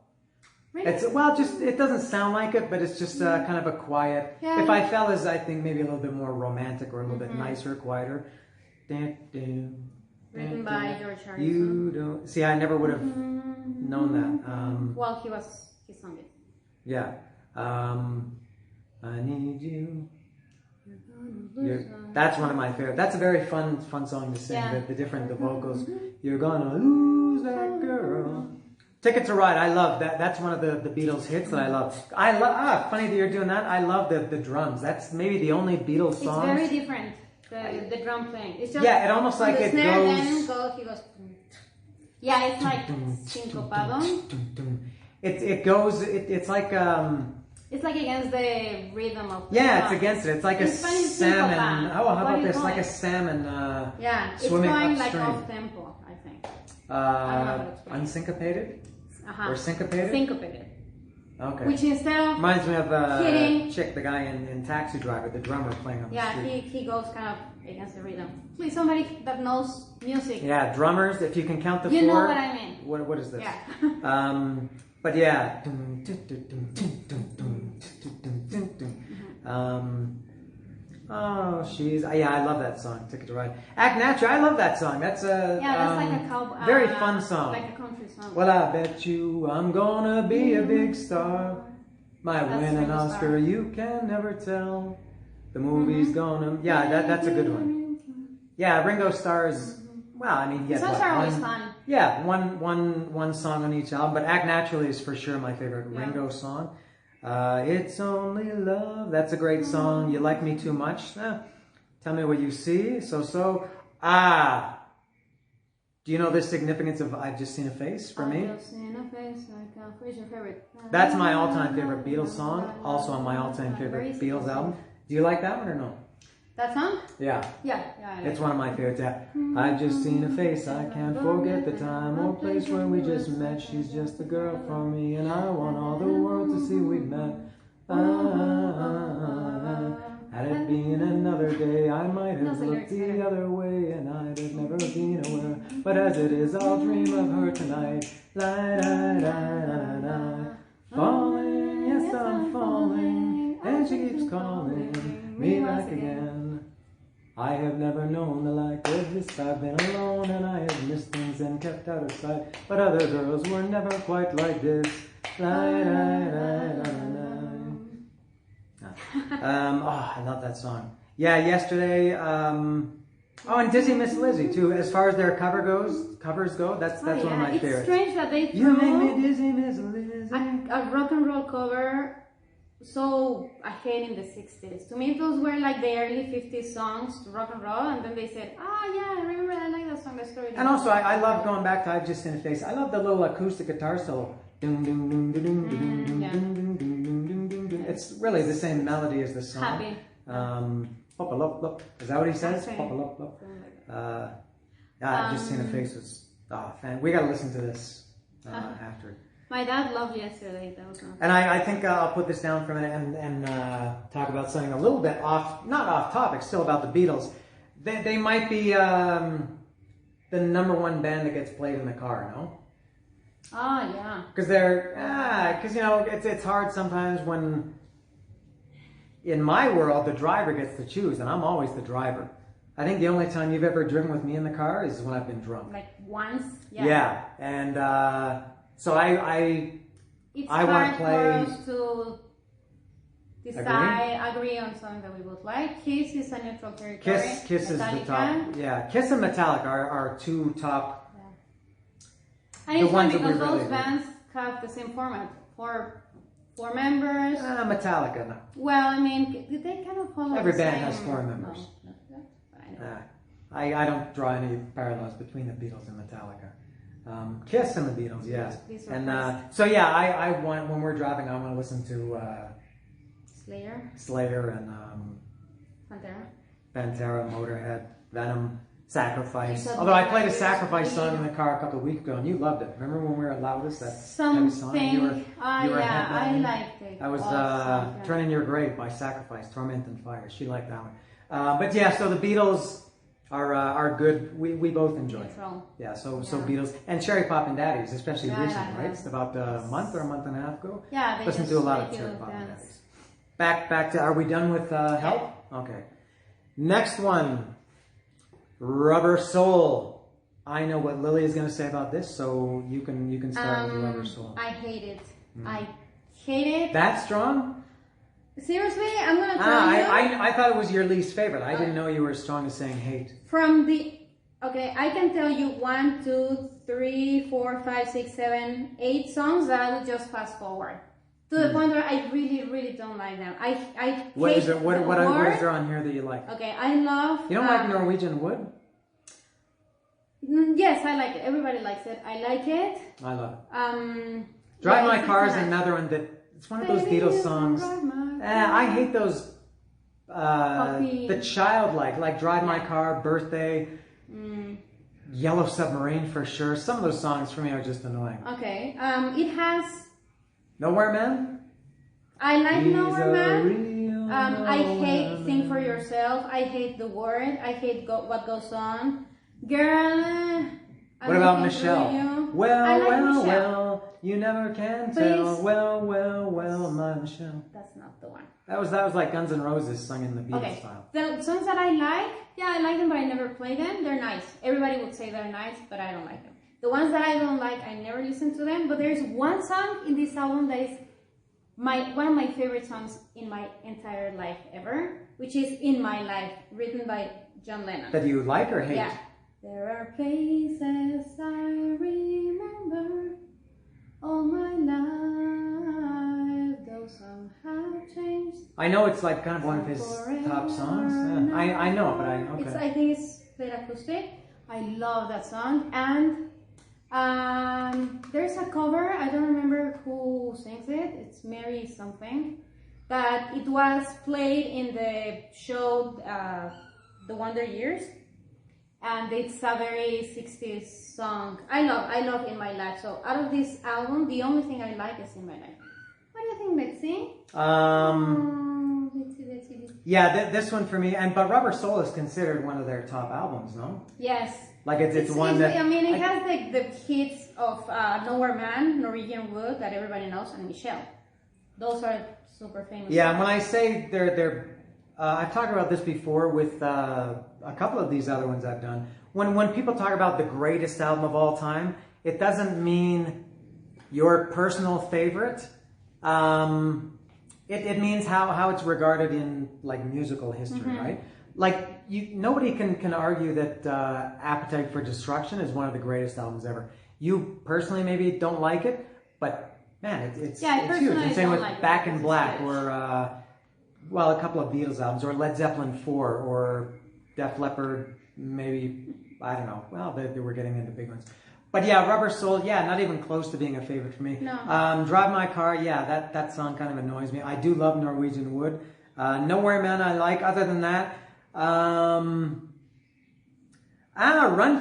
Really? It doesn't sound like it, but it's just kind of a quiet. Yeah. If I Fell is, I think, maybe a little bit more romantic or a little bit nicer, quieter. Written by George Harrison. You don't see. I never would have known that. Well, he sung it. Yeah. I Need You. That's one of my favorite. That's a very fun song to sing. Yeah. The vocals. You're gonna lose that girl. Ticket to Ride. I love that. That's one of the Beatles hits that I love. Funny that you're doing that. I love the drums. That's maybe the only Beatles song. It's very different. The drum playing. It's just it almost like it snare, goes. Then he goes. Yeah, it's like syncopado. It goes. It's like It's like against the rhythm of. It's against it. It's like a salmon. Syncopa. How about this? Like a salmon. It's swimming going upstream. like off tempo, I think. I don't know how to explain. Unsyncopated or syncopated. Syncopated. Okay. Which instead of reminds me of hitting, Chick, the guy in Taxi Driver, the drummer playing on the street. he goes kind of against the rhythm. Please, somebody that knows music. Yeah, drummers. If you can count the four. You know what I mean. What is this? Yeah. But yeah. I love that song, Ticket to Ride. Act Natural, I love that song. That's a that's like a cowboy, very fun song. Like a country song. Well, I bet you I'm gonna be a big star. Might win an Oscar, you can never tell. The movie's gonna... Yeah, that's a good one. Yeah, Ringo Starr's... Well, I mean, the songs are always fun. Yeah, one song on each album, but Act Naturally is for sure my favorite Ringo song. It's Only Love, that's a great song. You Like Me Too Much, Tell Me What You See, So. Do you know the significance of I've Just Seen a Face for me? I've just seen a face, who's your favorite? That's my all-time favorite Beatles song, also on my all-time favorite Beatles album. Do you like that one or no? That song? Yeah. Yeah. It's one of my favorites. Yeah. I've just seen a face, I can't forget the time or place where we just met. She's just a girl for me, and I want all the world to see we've met. Had it been another day, I might have looked the other way, and I'd have never been aware. But as it is, I'll dream of her tonight. Falling, yes, I'm falling, and she keeps calling me I have never known the like of this. I've been alone and I have missed things and kept out of sight. But other girls were never quite like this. I love that song. Yeah, yesterday. And Dizzy Miss Lizzy too. As far as their covers go, that's one of my favorites. It's strange that they You throw make me dizzy, Miss Lizzy. a rock and roll cover so ahead in the 60s. To me, those were like the early 50s songs, rock and roll, and then they said, I remember, I like that song, that story. And also, I love going back to I've Just Seen a Face. I love the little acoustic guitar solo. It's really the same melody as the song. Happy. Is that what he says? I've Just Seen a Face was fan. We got to listen to this after. My dad loved Yesterday. That was awesome. And I think I'll put this down for a minute and talk about something a little bit not off topic, still about the Beatles. They might be the #1 band that gets played in the car, no? Oh, yeah. Because it's hard sometimes when, in my world, the driver gets to choose, and I'm always the driver. I think the only time you've ever driven with me in the car is when I've been drunk. Like once? Yeah. And so I want to play. It's hard for us to agree on something that we both like. Kiss is a neutral territory. Kiss is the top. Yeah, Kiss and Metallica are two top. And it's fun because those bands have the same format. Four members. Metallica, no. Well, I mean, they kind of follow Every the band same... has 4 members. I don't draw any parallels between the Beatles and Metallica. Kiss and the Beatles, yeah. And I want, when we're driving, I want to listen to Slayer and Pantera, Motorhead, Venom. Sacrifice. Although I played a Sacrifice song in the car a couple of weeks ago, and you loved it. Remember when we were at Loudest, that heavy song? You were I liked it. I was Turning Your Grave by Sacrifice, Torment and Fire. She liked that one. But yeah, so the Beatles are good. We both enjoy. Yeah, so Beatles and Cherry Poppin' Daddies, especially recently, right? It's about a month or a month and a half ago. Yeah, they listened to a lot of Cherry Poppin' Daddies. Back to. Are we done with Help? Okay. Next one. Rubber Soul. I know what Lily is going to say about this, so you can start with Rubber Soul. I hate it. I hate it. That strong? Seriously, I'm going to tell you. I thought it was your least favorite. I didn't know you were as strong as saying hate. I can tell you 1, 2, 3, 4, 5, 6, 7, 8 songs that I would just fast forward. To the point where I really, really don't like them. What is there on here that you like? Okay, I love... You don't like Norwegian Wood? Yes, I like it. Everybody likes it. I like it. I love it. Drive My Car is another one that... It's one of those Beatles songs. I hate those... the childlike, like Drive My Car, Birthday, Yellow Submarine for sure. Some of those songs for me are just annoying. Okay. It has... Nowhere Man? I like Nowhere Man. I hate Sing For Yourself. I hate the word. I hate What Goes On. Girl. What about Michelle? Well, you never can tell. Well, my Michelle. That's not the one. That was like Guns N' Roses sung in the Beatles style. The songs that I like, I like them, but I never play them. They're nice. Everybody would say they're nice, but I don't like them. The ones that I don't like, I never listen to them. But there's one song in this album that is one of my favorite songs in my entire life ever, which is In My Life, written by John Lennon. That you like or hate? Yeah. There are places I remember all my life, though some have changed. I know it's like kind of one of his top songs. Yeah. I know, but I think it's played acoustic. I love that song. And there's a cover, I don't remember who sings it, it's Mary something, but it was played in the show The Wonder Years, and it's a very 60s song. I love In My Life. So out of this album, the only thing I like is In My Life. What do you think, Betsy? Let's see. Yeah, this one for me, but Rubber Soul is considered one of their top albums, no? Yes. Like it's one that... I mean, it has the hits of Nowhere Man, Norwegian Wood, that everybody knows, and Michelle. Those are super famous. Yeah, songs. When I say they're I've talked about this before with a couple of these other ones I've done. When people talk about the greatest album of all time, it doesn't mean your personal favorite. It means how it's regarded in like musical history, right? Like nobody can argue that Appetite for Destruction is one of the greatest albums ever. You personally maybe don't like it, but man, it's huge. And same with Back in Black or well, a couple of Beatles albums, or Led Zeppelin 4, or Def Leppard, maybe, I don't know. Well, they were getting into big ones. But yeah, Rubber Soul, yeah, not even close to being a favorite for me. No. Drive My Car, yeah, that song kind of annoys me. I do love Norwegian Wood. Nowhere Man I like. Other than that, Run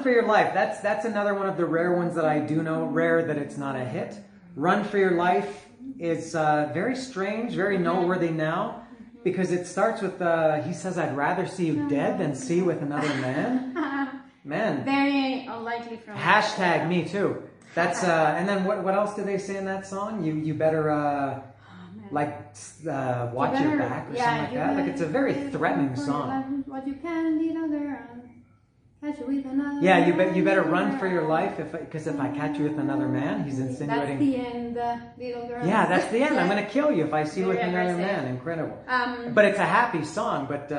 for Your Life. That's another one of the rare ones that I do know. Rare that it's not a hit. Run for Your Life is very strange, very noteworthy now. Because it starts with, he says, I'd rather see you dead than see you with another man. Man. Very unlikely from Hashtag me too. That's, and then what else do they say in that song? You better, watch your back or something like that. Like, it's a very threatening song. What you can, little girl. Catch you with another yeah, you better run for your life because if I catch you with another man, he's insinuating. That's the end, little girl. Yeah, that's the end. I'm going to kill you if I see you with another man. Incredible. But it's a happy song. But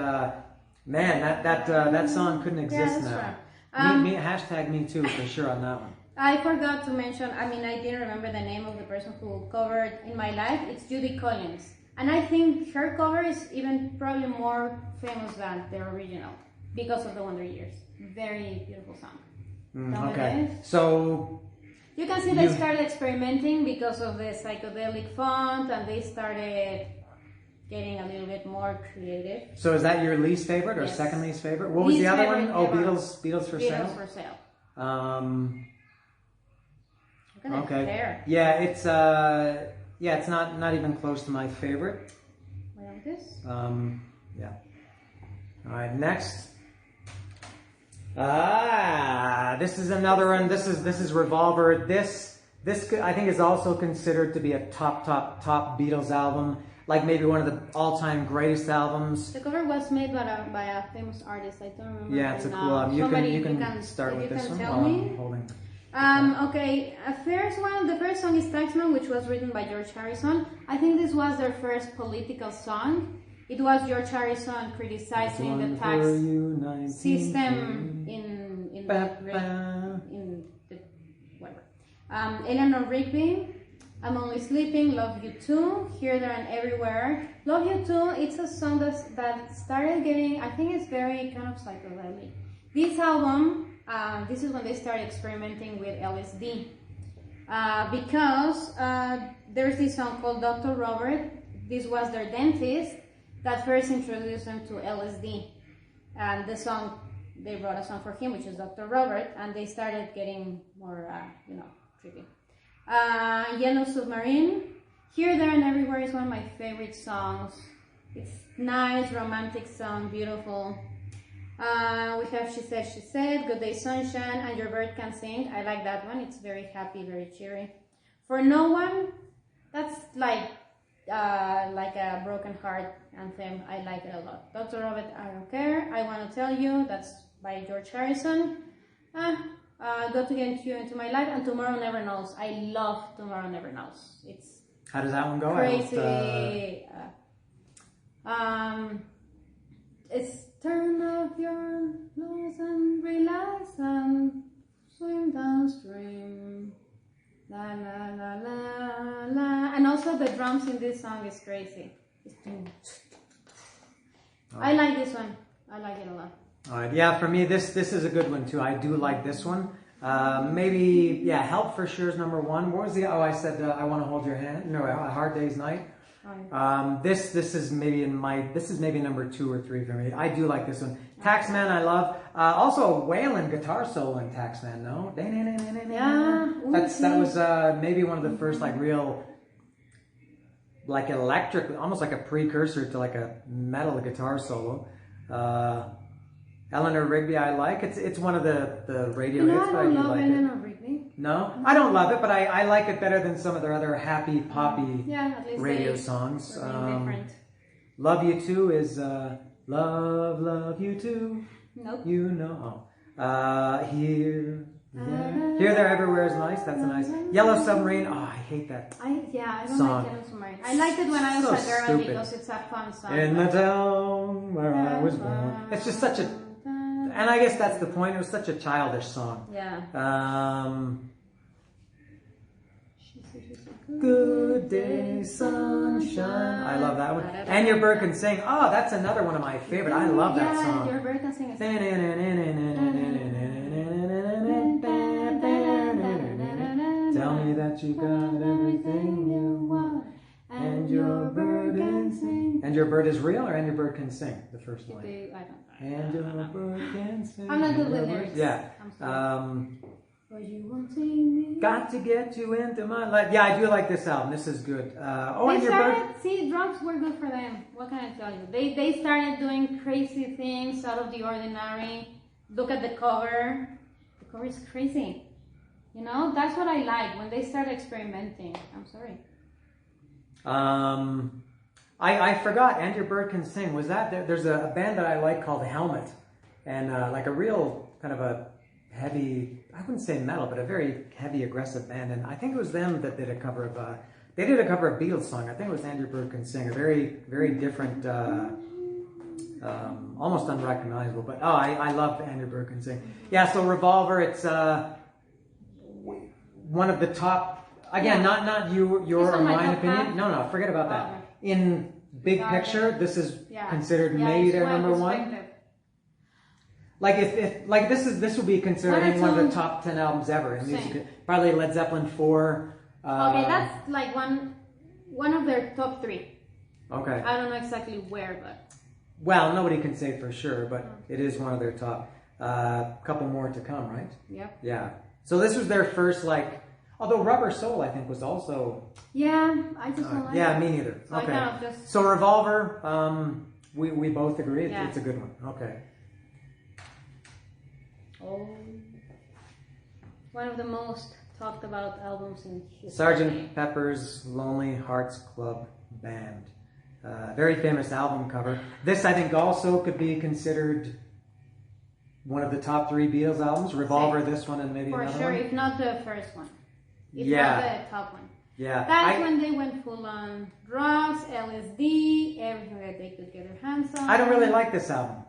man, that song couldn't exist now. Hashtag me too for sure on that one. I forgot to mention. I mean, I didn't remember the name of the person who covered In My Life. It's Judy Collins, and I think her cover is even probably more famous than the original because of the Wonder Years. Very beautiful song. Okay, so you can see they started experimenting because of the psychedelic font, and they started getting a little bit more creative. So is that your least favorite or second least favorite? What was the other one? Oh, Beatles for Sale. Beatles for Sale. Okay. Yeah, it's not even close to my favorite. Like this. Yeah. All right, next. This is another one. This is Revolver. This I think is also considered to be a top Beatles album. Like maybe one of the all-time greatest albums. The cover was made by a famous artist. I don't remember. Yeah, it's a cool album. You can start with this one while I'm holding. Okay, the first song is Taxman, which was written by George Harrison. I think this was their first political song. It was George Harrison criticizing the tax system in the whatever. Eleanor Rigby, I'm Only Sleeping, Love You Too, Here, There and Everywhere. Love You Too, it's a song that started getting, I think it's very kind of psychedelic. This album, this is when they started experimenting with LSD. Because there's this song called Dr. Robert. This was their dentist that first introduced them to LSD. And the song, they wrote a song for him, which is Dr. Robert, and they started getting more, trippy. Yellow Submarine, Here, There and Everywhere is one of my favorite songs. It's nice, romantic song, beautiful. We have She Said, Good Day Sunshine, and Your Bird Can Sing. I like that one. It's very happy, very cheery. For No One, that's like a broken heart anthem. I like it a lot. Dr. Robert, I Don't Care. I Want to Tell You, that's by George Harrison. Got to Get You Into My Life, and Tomorrow Never Knows. I love Tomorrow Never Knows. It's how does that one go? Crazy. It's turn off your nose and relax and swim downstream. La la la la la. And also the drums in this song is crazy. I like this one. I like it a lot. All right, yeah, for me this is a good one too. I do like this one. Maybe Help for sure is number one. What was the? Oh, I said I Want to Hold Your Hand. No, A Hard Day's Night. This is maybe number 2 or 3 for me. I do like this one. Taxman, I love. Also, a Waylon guitar solo in Taxman. No, yeah. That was maybe one of the first like real, like electric, almost like a precursor to like a metal guitar solo. Eleanor Rigby, I like. It's one of the radio hits, but I do like Eleanor Rigby. No, I don't love it, but I like it better than some of their other happy poppy at least radio songs. Different. Love You Too is Love, love you too. Nope. You know. Here, there, everywhere is nice. That's a nice. Yellow Submarine. Oh, I hate that. I don't song. like Yellow Submarine. I liked it when I was So a girl stupid. because it's a fun song. In the town where I was born. It's just such a. And I guess that's the point. It was such a childish song. Yeah. Good day, sunshine. I love that one. And Your Bird Can Sing. Oh, that's another one of my favorite. I love that song. Your Bird Can Sing is Tell me that you got everything you want. And your bird can sing. And your bird is real, or and your bird can sing? The first line. And your bird can sing. I'm not good with lyrics. Yeah. But you won't see me. Got to get you into my life. Yeah, I do like this album. This is good. And your bird. See, drugs were good for them. What can I tell you? They started doing crazy things out of the ordinary. Look at the cover. The cover is crazy. You know, that's what I like when they start experimenting. I'm sorry. I forgot. And Your Bird Can Sing. Was that there's a band that I like called Helmet, and like a real kind of a heavy, I wouldn't say metal, but a very heavy, aggressive band. And I think it was them that did a cover of, they did a cover of Beatles song. I think it was And Your Bird Can Sing. A very, very different, almost unrecognizable. But, oh, I love And Your Bird Can Sing. Yeah, so Revolver, it's one of the top, again, not your or mine opinion. No, forget about that. In big picture, this is considered maybe their number one. Like if this would be considered one of the top 10 albums ever in music. Probably Led Zeppelin 4. Okay, that's like one of their top 3. Okay. I don't know exactly where, but. Well, nobody can say for sure, but it is one of their top. Couple more to come, right? Yep. Yeah. So this was their first although Rubber Soul I think was also. Yeah, I just don't like it. Yeah, me neither. So okay. I kind of just. So Revolver, we both agree Yeah. it's a good one. Okay. Oh, one of the most talked about albums in history. Sgt. Pepper's Lonely Hearts Club Band. Very famous album cover. This, I think, also could be considered one of the top 3 Beatles albums. Revolver, this one, and maybe for another sure, one. if not the first one. If Yeah. not the top one. Yeah. That's when they went full on drugs, LSD, everything that they could get their hands on. I don't really like this album.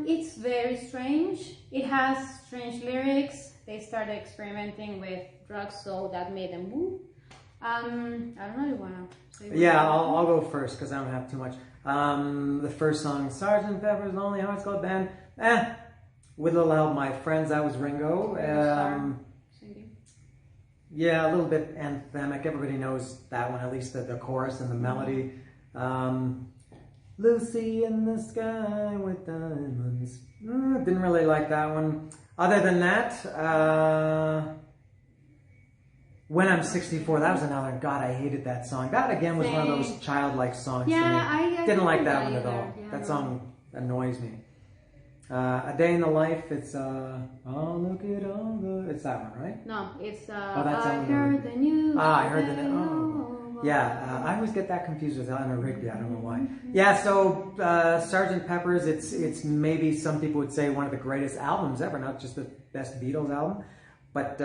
It's very strange. It has strange lyrics. They started experimenting with drugs, so that made them move. I don't know. You wanna say? Yeah, I'll go first because I don't have too much. The first song, Sgt. Pepper's Lonely Hearts Club Band. With a little help, my friends. That was Ringo. Yeah, a little bit anthemic. Everybody knows that one, at least the chorus and the melody. Lucy in the sky with diamonds. Didn't really like that one. Other than that, When I'm 64, that was another, God, I hated that song. That again was one of those childlike songs for me. I didn't like that one at either. all. Yeah, that song annoys me. A Day in the Life, it's oh look at all the, it's that one, right? No, it's that's I heard the news. I heard the news. Oh. Yeah, I always get that confused with Eleanor Rigby. I don't know why. Yeah, so Sgt. Pepper's, it's maybe some people would say one of the greatest albums ever, not just the best Beatles album, but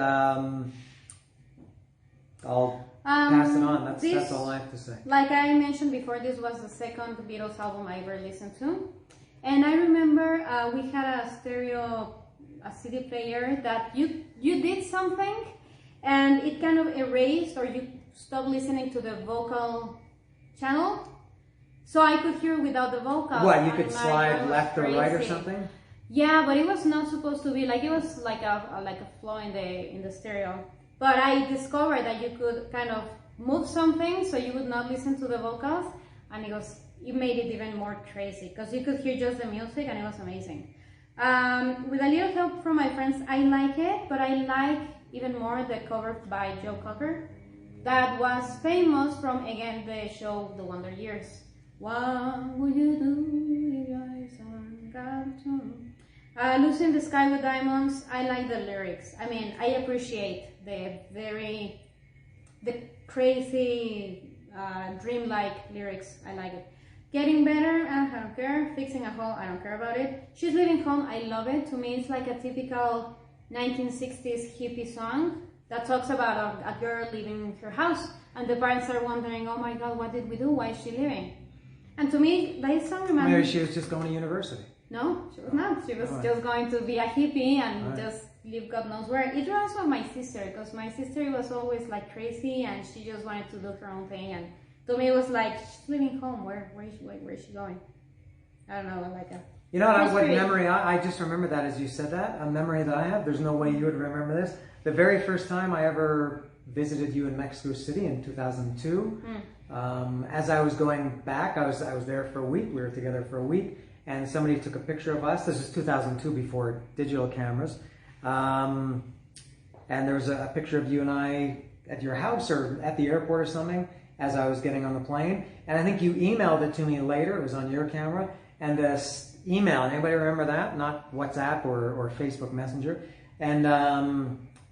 I'll pass it on. That's all I have to say. Like I mentioned before, this was the second Beatles album I ever listened to, and I remember we had a CD player that you did something, and it kind of erased, or you stopped listening to the vocal channel, so I could hear without the vocal. What, you could slide left or right or something? Yeah, but it was not supposed to be like, it was like a flaw in the stereo. But I discovered that you could kind of move something so you would not listen to the vocals, and it made it even more crazy because you could hear just the music, and it was amazing. With a little help from my friends, I like it, but I like even more the cover by Joe Cocker that was famous from, again, the show The Wonder Years. What would you do if your eyes on cartoon? Lucy in the Sky with Diamonds, I like the lyrics. I mean, I appreciate the crazy, dreamlike lyrics. I like it. Getting better, I don't care. Fixing a hole, I don't care about it. She's Leaving Home, I love it. To me, it's like a typical 1960s hippie song that talks about a girl leaving her house. And the parents are wondering, oh my God, what did we do? Why is she leaving? And to me, that song reminds me... Maybe she was just going to university. No, she was not. She was just going to be a hippie and just live God knows where. It reminds me of my sister, because my sister was always like crazy and she just wanted to do her own thing. And to me, it was like, she's leaving home. Where is she going? I don't know, like a... You know what memory, I just remember that as you said that, a memory that I have. There's no way you would remember this. The very first time I ever visited you in Mexico City in 2002, as I was going back, I was there for a week. We were together for a week, and somebody took a picture of us. This is 2002, before digital cameras, and there was a picture of you and I at your house or at the airport or something as I was getting on the plane. And I think you emailed it to me later. It was on your camera. And this email, anybody remember that? Not WhatsApp or Facebook Messenger. And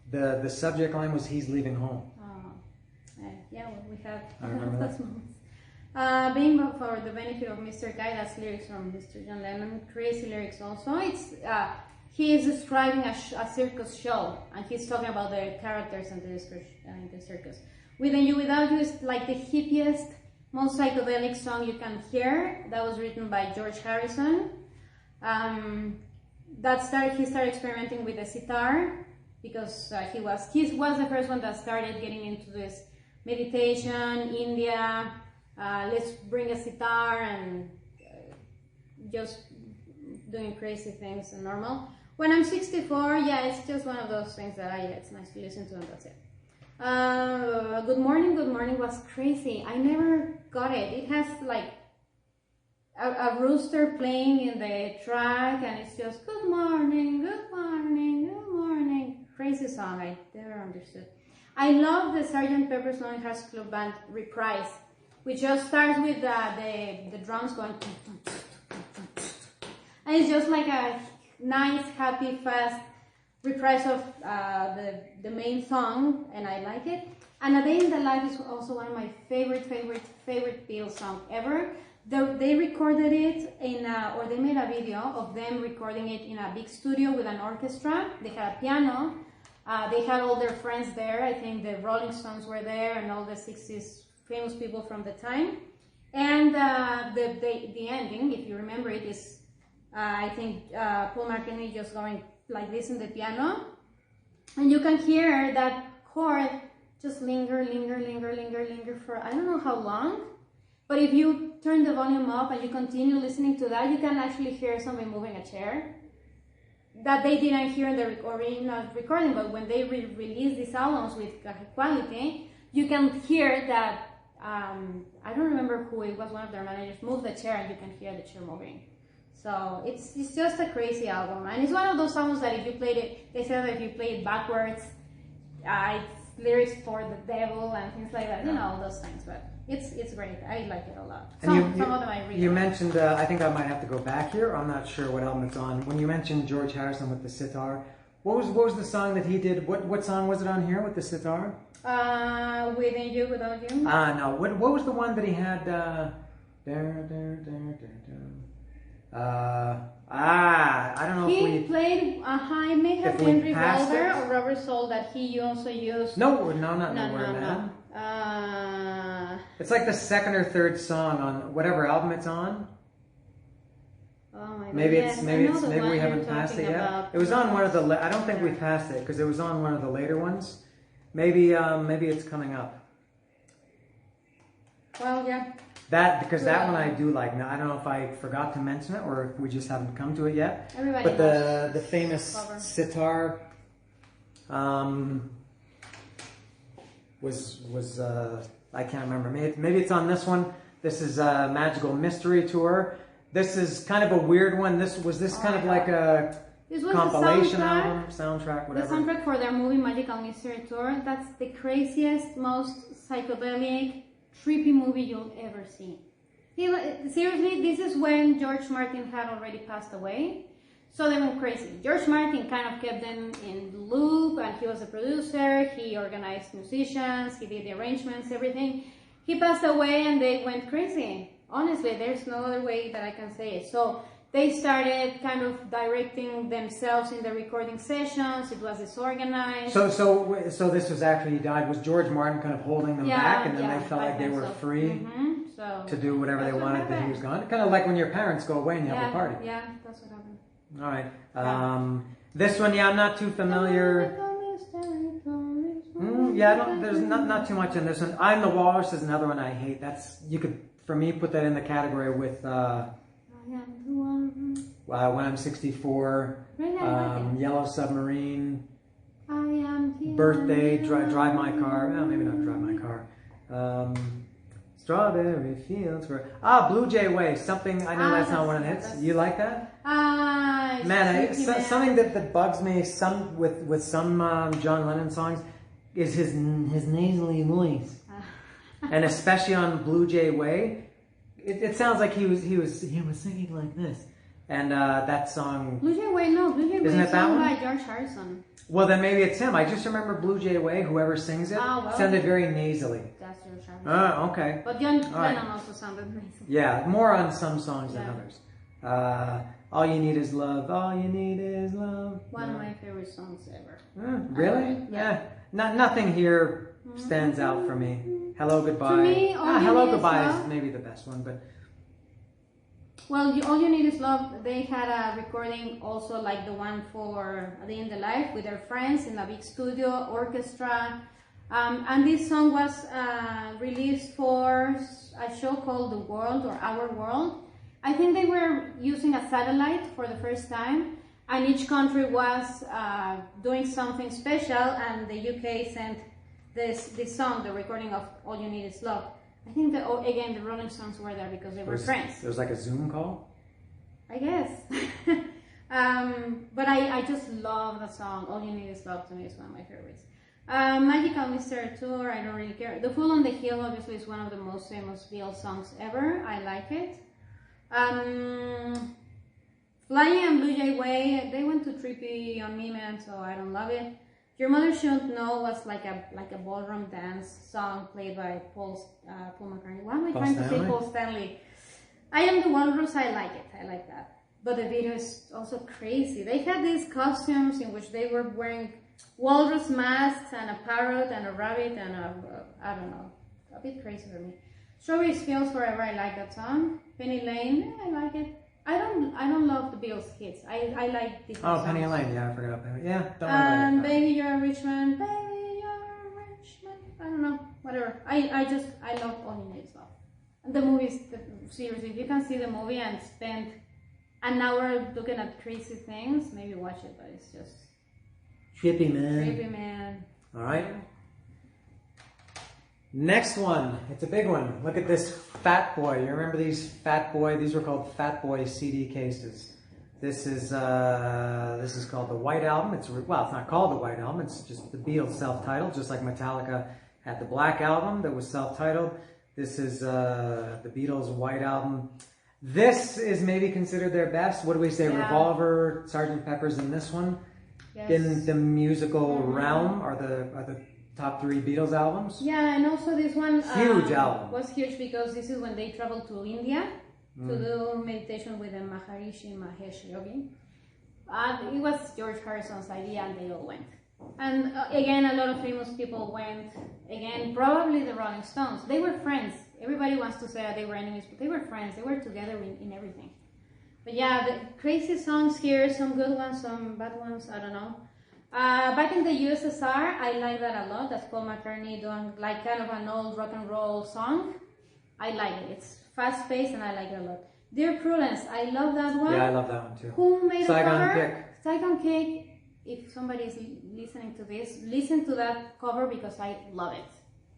the subject line was, "He's leaving home." Yeah, well, we have I remember those moments. Being for the benefit of Mr. Guy, that's lyrics from Mr. John Lennon. Crazy lyrics also. It's he is describing a circus show, and he's talking about the characters in the circus. Within You Without You is like the hippiest, most psychedelic song you can hear. That was written by George Harrison. He started experimenting with the sitar because he was the first one that started getting into this meditation, India. Let's bring a sitar and just doing crazy things and normal. When I'm 64, yeah, it's just one of those things that it's nice to listen to, and that's it. Good Morning was crazy. I never got it. It has like a rooster playing in the track, and it's just good morning, good morning, good morning. Crazy song. I never understood. I love the Sgt. Pepper's Lonely Hearts Club Band reprise, which just starts with the drums going, and it's just like a nice, happy, fast reprise of the main song, and I like it. And A Day in the Life is also one of my favorite Beatles songs ever. They recorded it or they made a video of them recording it in a big studio with an orchestra. They had a piano. They had all their friends there. I think the Rolling Stones were there and all the 60s famous people from the time. And the ending, if you remember it, is I think Paul McCartney just going like this in the piano, and you can hear that chord just linger for I don't know how long, but if you turn the volume up and you continue listening to that, you can actually hear somebody moving a chair that they didn't hear in the original recording, but when they release these albums with quality, you can hear that I don't remember who it was, one of their managers moved the chair and you can hear the chair moving. So it's just a crazy album, and it's one of those songs that if you played it, they said that if you play it backwards, it's lyrics for the devil and things like that, you know, all those things. But it's great. I like it a lot. Some of them I really You like. mentioned, I think I might have to go back here. I'm not sure what album it's on. When you mentioned George Harrison with the sitar, what was the song that he did? What song was it on here with the sitar? Within You, Without You. No. What was the one that he had? I don't know if He played a high, may have been Revolver or Rubber Soul that he also used. No, not Nowhere Man. It's like the second or third song on whatever album it's on. Oh my God. Maybe yes, maybe we haven't passed it yet. It was on one of the. I don't think we passed it because it was on one of the later ones. Maybe it's coming up. Well, yeah. Because that one I do like. Now I don't know if I forgot to mention it or if we just haven't come to it yet. Everybody but the famous cover. Sitar was I can't remember. Maybe it's on this one. This is a Magical Mystery Tour. This is kind of a weird one. This kind of like a compilation album, soundtrack, whatever. The soundtrack for their movie Magical Mystery Tour. That's the craziest, most psychedelic, trippy movie you'll ever see. Seriously, this is when George Martin had already passed away. So they went crazy. George Martin kind of kept them in the loop, and he was a producer. He organized musicians. He did the arrangements, everything. He passed away and they went crazy. honestly, there's no other way that I can say it. So they started kind of directing themselves in the recording sessions. It was disorganized. So this was after he died. Was George Martin kind of holding them back, and then they felt like they were free to do whatever they wanted that he was gone? Kind of like when your parents go away and you have a party. Yeah, that's what happened. All right. This one, I'm not too familiar. There's not too much in this one. I'm the Walrus is another one I hate. You could, for me, put that in the category with When I'm 64, Yellow Submarine, Birthday, Drive My Car. Well, maybe not Drive My Car. Strawberry Fields. Blue Jay Way. Something, I know that's not one of the hits. You like that? Man, something that bugs me with some John Lennon songs is his nasally voice. And especially on Blue Jay Way, it sounds like he was singing like this. And that song... Blue Jay Way, no. Blue Jay Way is sung by George Harrison. Well, then maybe it's him. I just remember Blue Jay Way, whoever sings it, sounded very nasally. That's George Harrison. Okay. But John Lennon also sounded nasally. Yeah, more on some songs than others. All You Need Is Love, All You Need Is Love. One of my favorite songs ever. Really? Yeah. Nothing here stands out for me. Hello, Goodbye. For me, Hello, Goodbye is maybe the best one, but... Well, All You Need Is Love, they had a recording also like the one for A Day in the Life with their friends in a big studio, orchestra. And this song was released for a show called The World or Our World. I think they were using a satellite for the first time, and each country was doing something special, and the UK sent this song, the recording of All You Need Is Love. I think again the Rolling Stones were there because they were friends. It was like a Zoom call? I guess. But I just love the song. All You Need Is Love to me is one of my favorites. Magical Mystery Tour, I don't really care. The Fool on the Hill obviously is one of the most famous Beatles songs ever. I like it. Flying and Blue Jay Way, they went too trippy on me, man, so I don't love it. Your Mother Should Know was like a ballroom dance song played by Paul McCartney. Why am I trying to say Paul Stanley? I Am the Walrus, I like it. I like that. But the video is also crazy. They had these costumes in which they were wearing walrus masks and a parrot and a rabbit and I don't know, a bit crazy for me. Strawberry Fields Forever, I like that song. Penny Lane, I like it. I don't love the Beatles hits. I like different songs. Penny Lane, yeah, I forgot about Penny. Yeah, don't worry about it. Baby You're a Rich Man, Baby You're a Rich Man. I don't know, whatever. I love All You Need Is Love. And the movies, seriously, if you can see the movie and spend an hour looking at crazy things, maybe watch it, but it's just... Trippy, man. Trippy, man. All right. Next one, it's a big one. Look at this Fat Boy. You remember these Fat Boy? These were called Fat Boy CD cases. This is called the White Album. It's not called the White Album. It's just the Beatles self-titled, just like Metallica had the Black Album that was self-titled. This is the Beatles White Album. This is maybe considered their best. What do we say? Yeah. Revolver, Sgt. Pepper's in this one. Yes. In the musical realm are the top 3 Beatles albums. Yeah, and also this one huge album. Was huge because this is when they traveled to India to do meditation with the Maharishi Mahesh Yogi. It was George Harrison's idea and they all went. And again, a lot of famous people went. Again, probably the Rolling Stones. They were friends. Everybody wants to say that they were enemies, but they were friends. They were together in everything. But yeah, the crazy songs here, some good ones, some bad ones, I don't know. Back in the USSR, I like that a lot. That's Paul McCartney doing like kind of an old rock and roll song. I like it. It's fast paced and I like it a lot. Dear Prudence, I love that one. Yeah, I love that one too. Who made Saigon a cover? Kick. Saigon Kick. If somebody is listening to this, listen to that cover because I love it.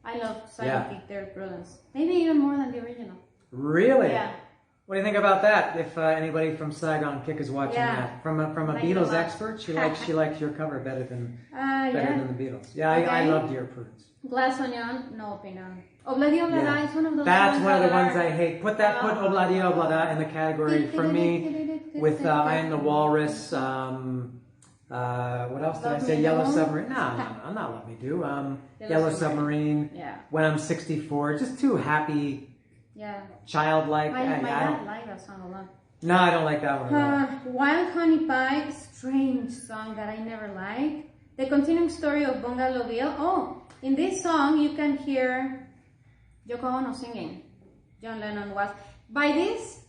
I love Saigon Kick, Dear Prudence. Maybe even more than the original. Really? Yeah. What do you think about that? If anybody from Saigon Kick is watching that, from a Beatles expert, she likes your cover better than the Beatles. Yeah, okay. I love Dear Prudence. Glass Onion, no opinion. Obladi Oblada is one of those. That's one of the ones I hate. Put Obladi Oblada in the category for me with I Am the Walrus. What else did I say? Yellow Submarine. No, I'm not Let Me Do. Yellow Submarine. Yeah. When I'm 64. Just two happy Yeah. childlike. My I dad don't, liked that song a lot. no, I don't like that one at all. Wild Honey Pie, strange song that I never liked. The continuing story of Bungalowville. Oh, in this song you can hear Yoko Ono singing. John Lennon was. By this,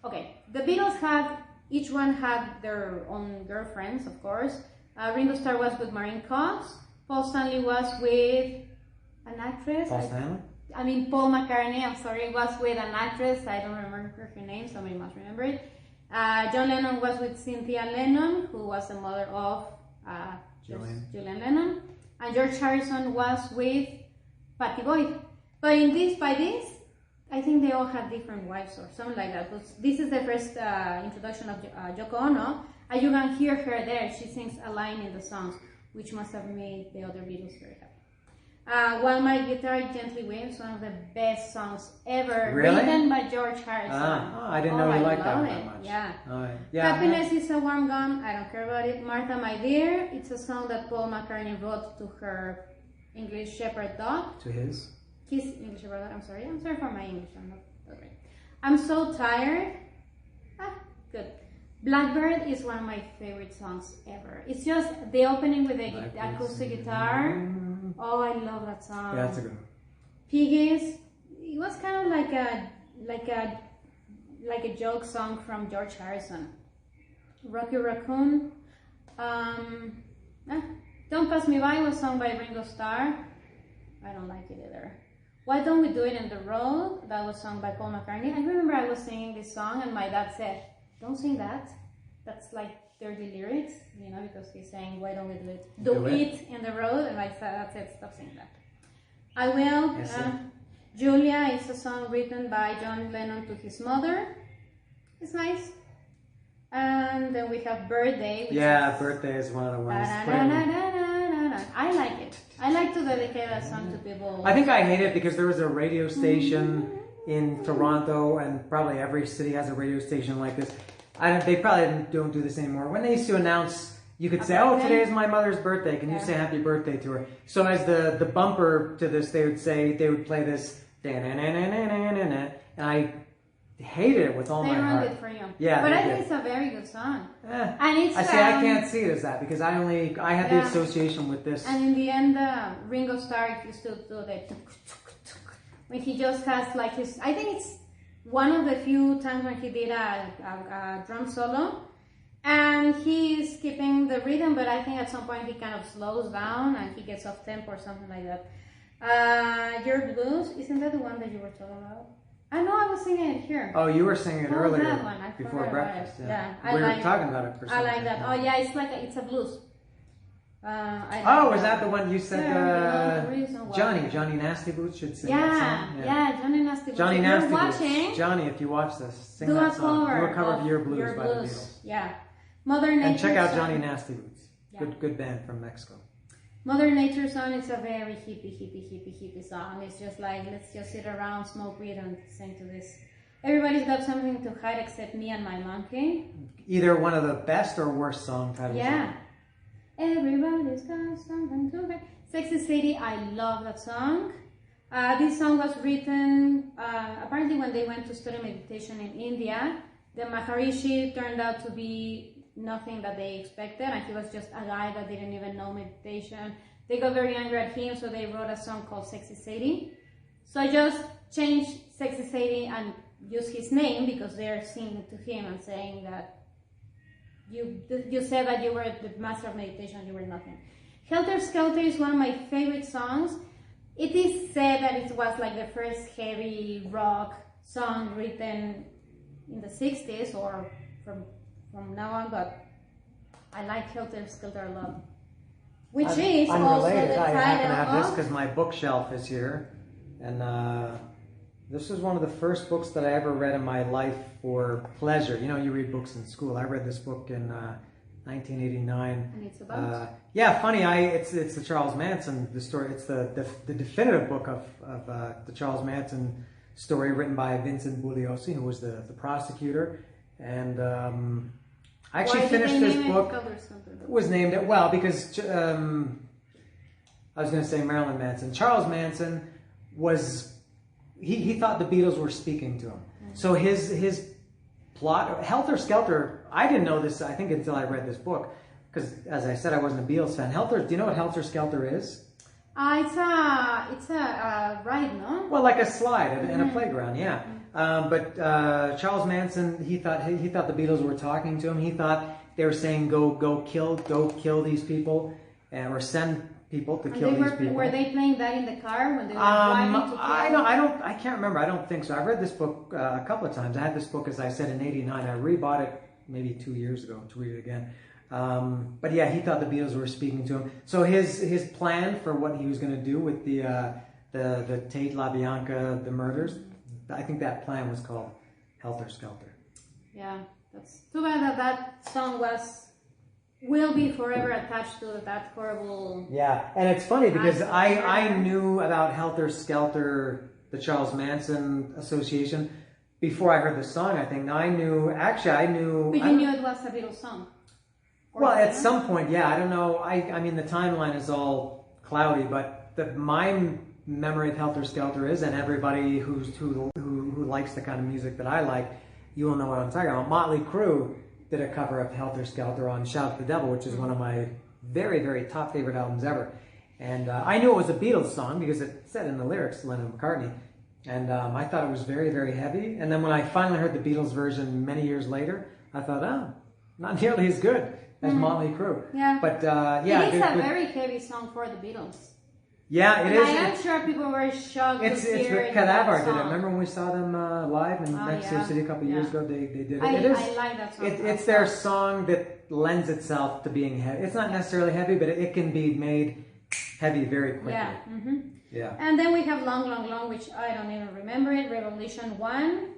okay, the Beatles had, each one had their own girlfriends, of course. Ringo Starr was with Maureen Cox. Paul Stanley was with an actress. Paul Stanley? I mean, Paul McCartney, I'm sorry, was with an actress. I don't remember her name, somebody must remember it. John Lennon was with Cynthia Lennon, who was the mother of Julian Lennon. And George Harrison was with Patty Boyd. But by this, I think they all had different wives or something like that. This is the first introduction of Yoko Ono, and you can hear her there. She sings a line in the songs, which must have made the other Beatles very happy. While My Guitar Gently Weeps, one of the best songs ever, written by George Harrison. I didn't know you liked that one that much. Yeah. Yeah. Happiness is a Warm Gun, I don't care about it. Martha, My Dear, it's a song that Paul McCartney wrote to her English Shepherd dog. To his English Shepherd dog, I'm sorry for my English, I'm not that great. I'm So Tired, good. Blackbird is one of my favorite songs ever. It's just the opening with the acoustic guitar. Oh, I love that song. Yeah, that's a good one. Piggies, it was kind of like a joke song from George Harrison. Rocky Raccoon. Don't Pass Me By was sung by Ringo Starr. I don't like it either. Why Don't We Do It in the Road? That was sung by Paul McCartney. I remember I was singing this song and my dad said, "Don't sing that. That's like dirty lyrics," because he's saying, "Why don't we do it? Do it in the road." And my dad said, "Stop saying that." I Will. Julia is a song written by John Lennon to his mother. It's nice. And then we have Birthday. Birthday is one of the ones. I like it. I like to dedicate that song to people. I think I hate it because there was a radio station in Toronto, and probably every city has a radio station like this. They probably don't do this anymore. When they used to announce, you could say, "Oh, today is my mother's birthday. Can you say happy birthday to her?" So as the bumper to this, they would play this, and I hated it with all my heart. They ruined it for you. Yeah, but I think it's a very good song. And it's. I can't see it as that because I had the association with this. And in the end, Ringo Starr used to do the when he just has like his. I think it's one of the few times when he did a drum solo, and he's keeping the rhythm, but I think at some point he kind of slows down and he gets off tempo or something like that. Your Blues, isn't that the one that you were talking about? I know I was singing it here. Oh, you were singing it earlier that one? before breakfast. Yeah, we were talking about it for some I like that. Oh yeah, it's a blues. Was that the one you said? Johnny Nasty Boots should sing that song. Yeah, Johnny Nasty Boots. Johnny Nasty Boots. Watching, Johnny, if you watch this, sing do that a song. cover. Do a cover of Your Blues by the Beatles. Yeah, Mother Nature. And check out song. Johnny Nasty Boots. Yeah. Good band from Mexico. Mother Nature song is a very hippie song. It's just like, let's just sit around, smoke weed, and sing to this. Everybody's got something to hide except me and my monkey. Either one of the best or worst song titles. Yeah. Everybody's got something to hide. Sexy City, I love that song. This song was written apparently when they went to study meditation in India. The Maharishi turned out to be nothing that they expected, and he was just a guy that didn't even know meditation. They got very angry at him, so they wrote a song called Sexy Sadie. So I just changed Sexy Sadie and used his name because they're singing to him and saying that you said that you were the master of meditation, you were nothing. Helter Skelter is one of my favorite songs. It is said that it was like the first heavy rock song written in the 60s or from now on, but I like Helter Skelter a lot. Which is also the title I happen to have this of... because my bookshelf is here. And this was one of the first books that I ever read in my life for pleasure. You know, you read books in school. I read this book in 1989. And it's about? Funny. It's the Charles Manson, the story. It's the definitive book of the Charles Manson story written by Vincent Bugliosi, who was the prosecutor. And I actually finished this book. It was named it because I was going to say Marilyn Manson. Charles Manson was he thought the Beatles were speaking to him. So his plot, Helter Skelter, I didn't know this, I think, until I read this book. Because, as I said, I wasn't a Beatles fan. Do you know what Helter Skelter is? It's a ride, no? Well, like a slide in a playground, yeah. But Charles Manson, he thought the Beatles were talking to him. He thought they were saying, go kill these people, or send people to kill these people. Were they playing that in the car when they were driving to kill? I can't remember. I don't think so. I've read this book a couple of times. I had this book, as I said, in '89. I rebought it maybe 2 years ago to read it again. But yeah, he thought the Beatles were speaking to him. So his plan for what he was going to do with the Tate LaBianca, the murders, I think that plan was called Helter Skelter. Yeah, that's too bad that song will be forever attached to that horrible... Yeah, and it's funny because I knew about Helter Skelter, the Charles Manson Association, before I heard the song, I think. Now I knew... But you knew it was a Beatles song? Well, at some point, yeah. I don't know. I mean, the timeline is all cloudy, but my memory of Helter Skelter is, and everybody who likes the kind of music that I like, you will know what I'm talking about. Motley Crue did a cover of Helter Skelter on Shout at the Devil, which is one of my very, very top favorite albums ever. And I knew it was a Beatles song because it said in the lyrics, Lennon and McCartney. And I thought it was very, very heavy. And then when I finally heard the Beatles version many years later, I thought, oh, not nearly as good as Motley Crue. Yeah. But yeah. It is a very heavy song for the Beatles. Yeah, it is. I am sure people were shocked to hear It's what Cadaver did it. Remember when we saw them live in Mexico City a couple of years ago? They did it. I like that song. It's their song that lends itself to being heavy. It's not necessarily heavy, but it can be made heavy very quickly. Yeah. Mm-hmm. Yeah. And then we have Long, Long, Long, which I don't even remember it. Revolution 1,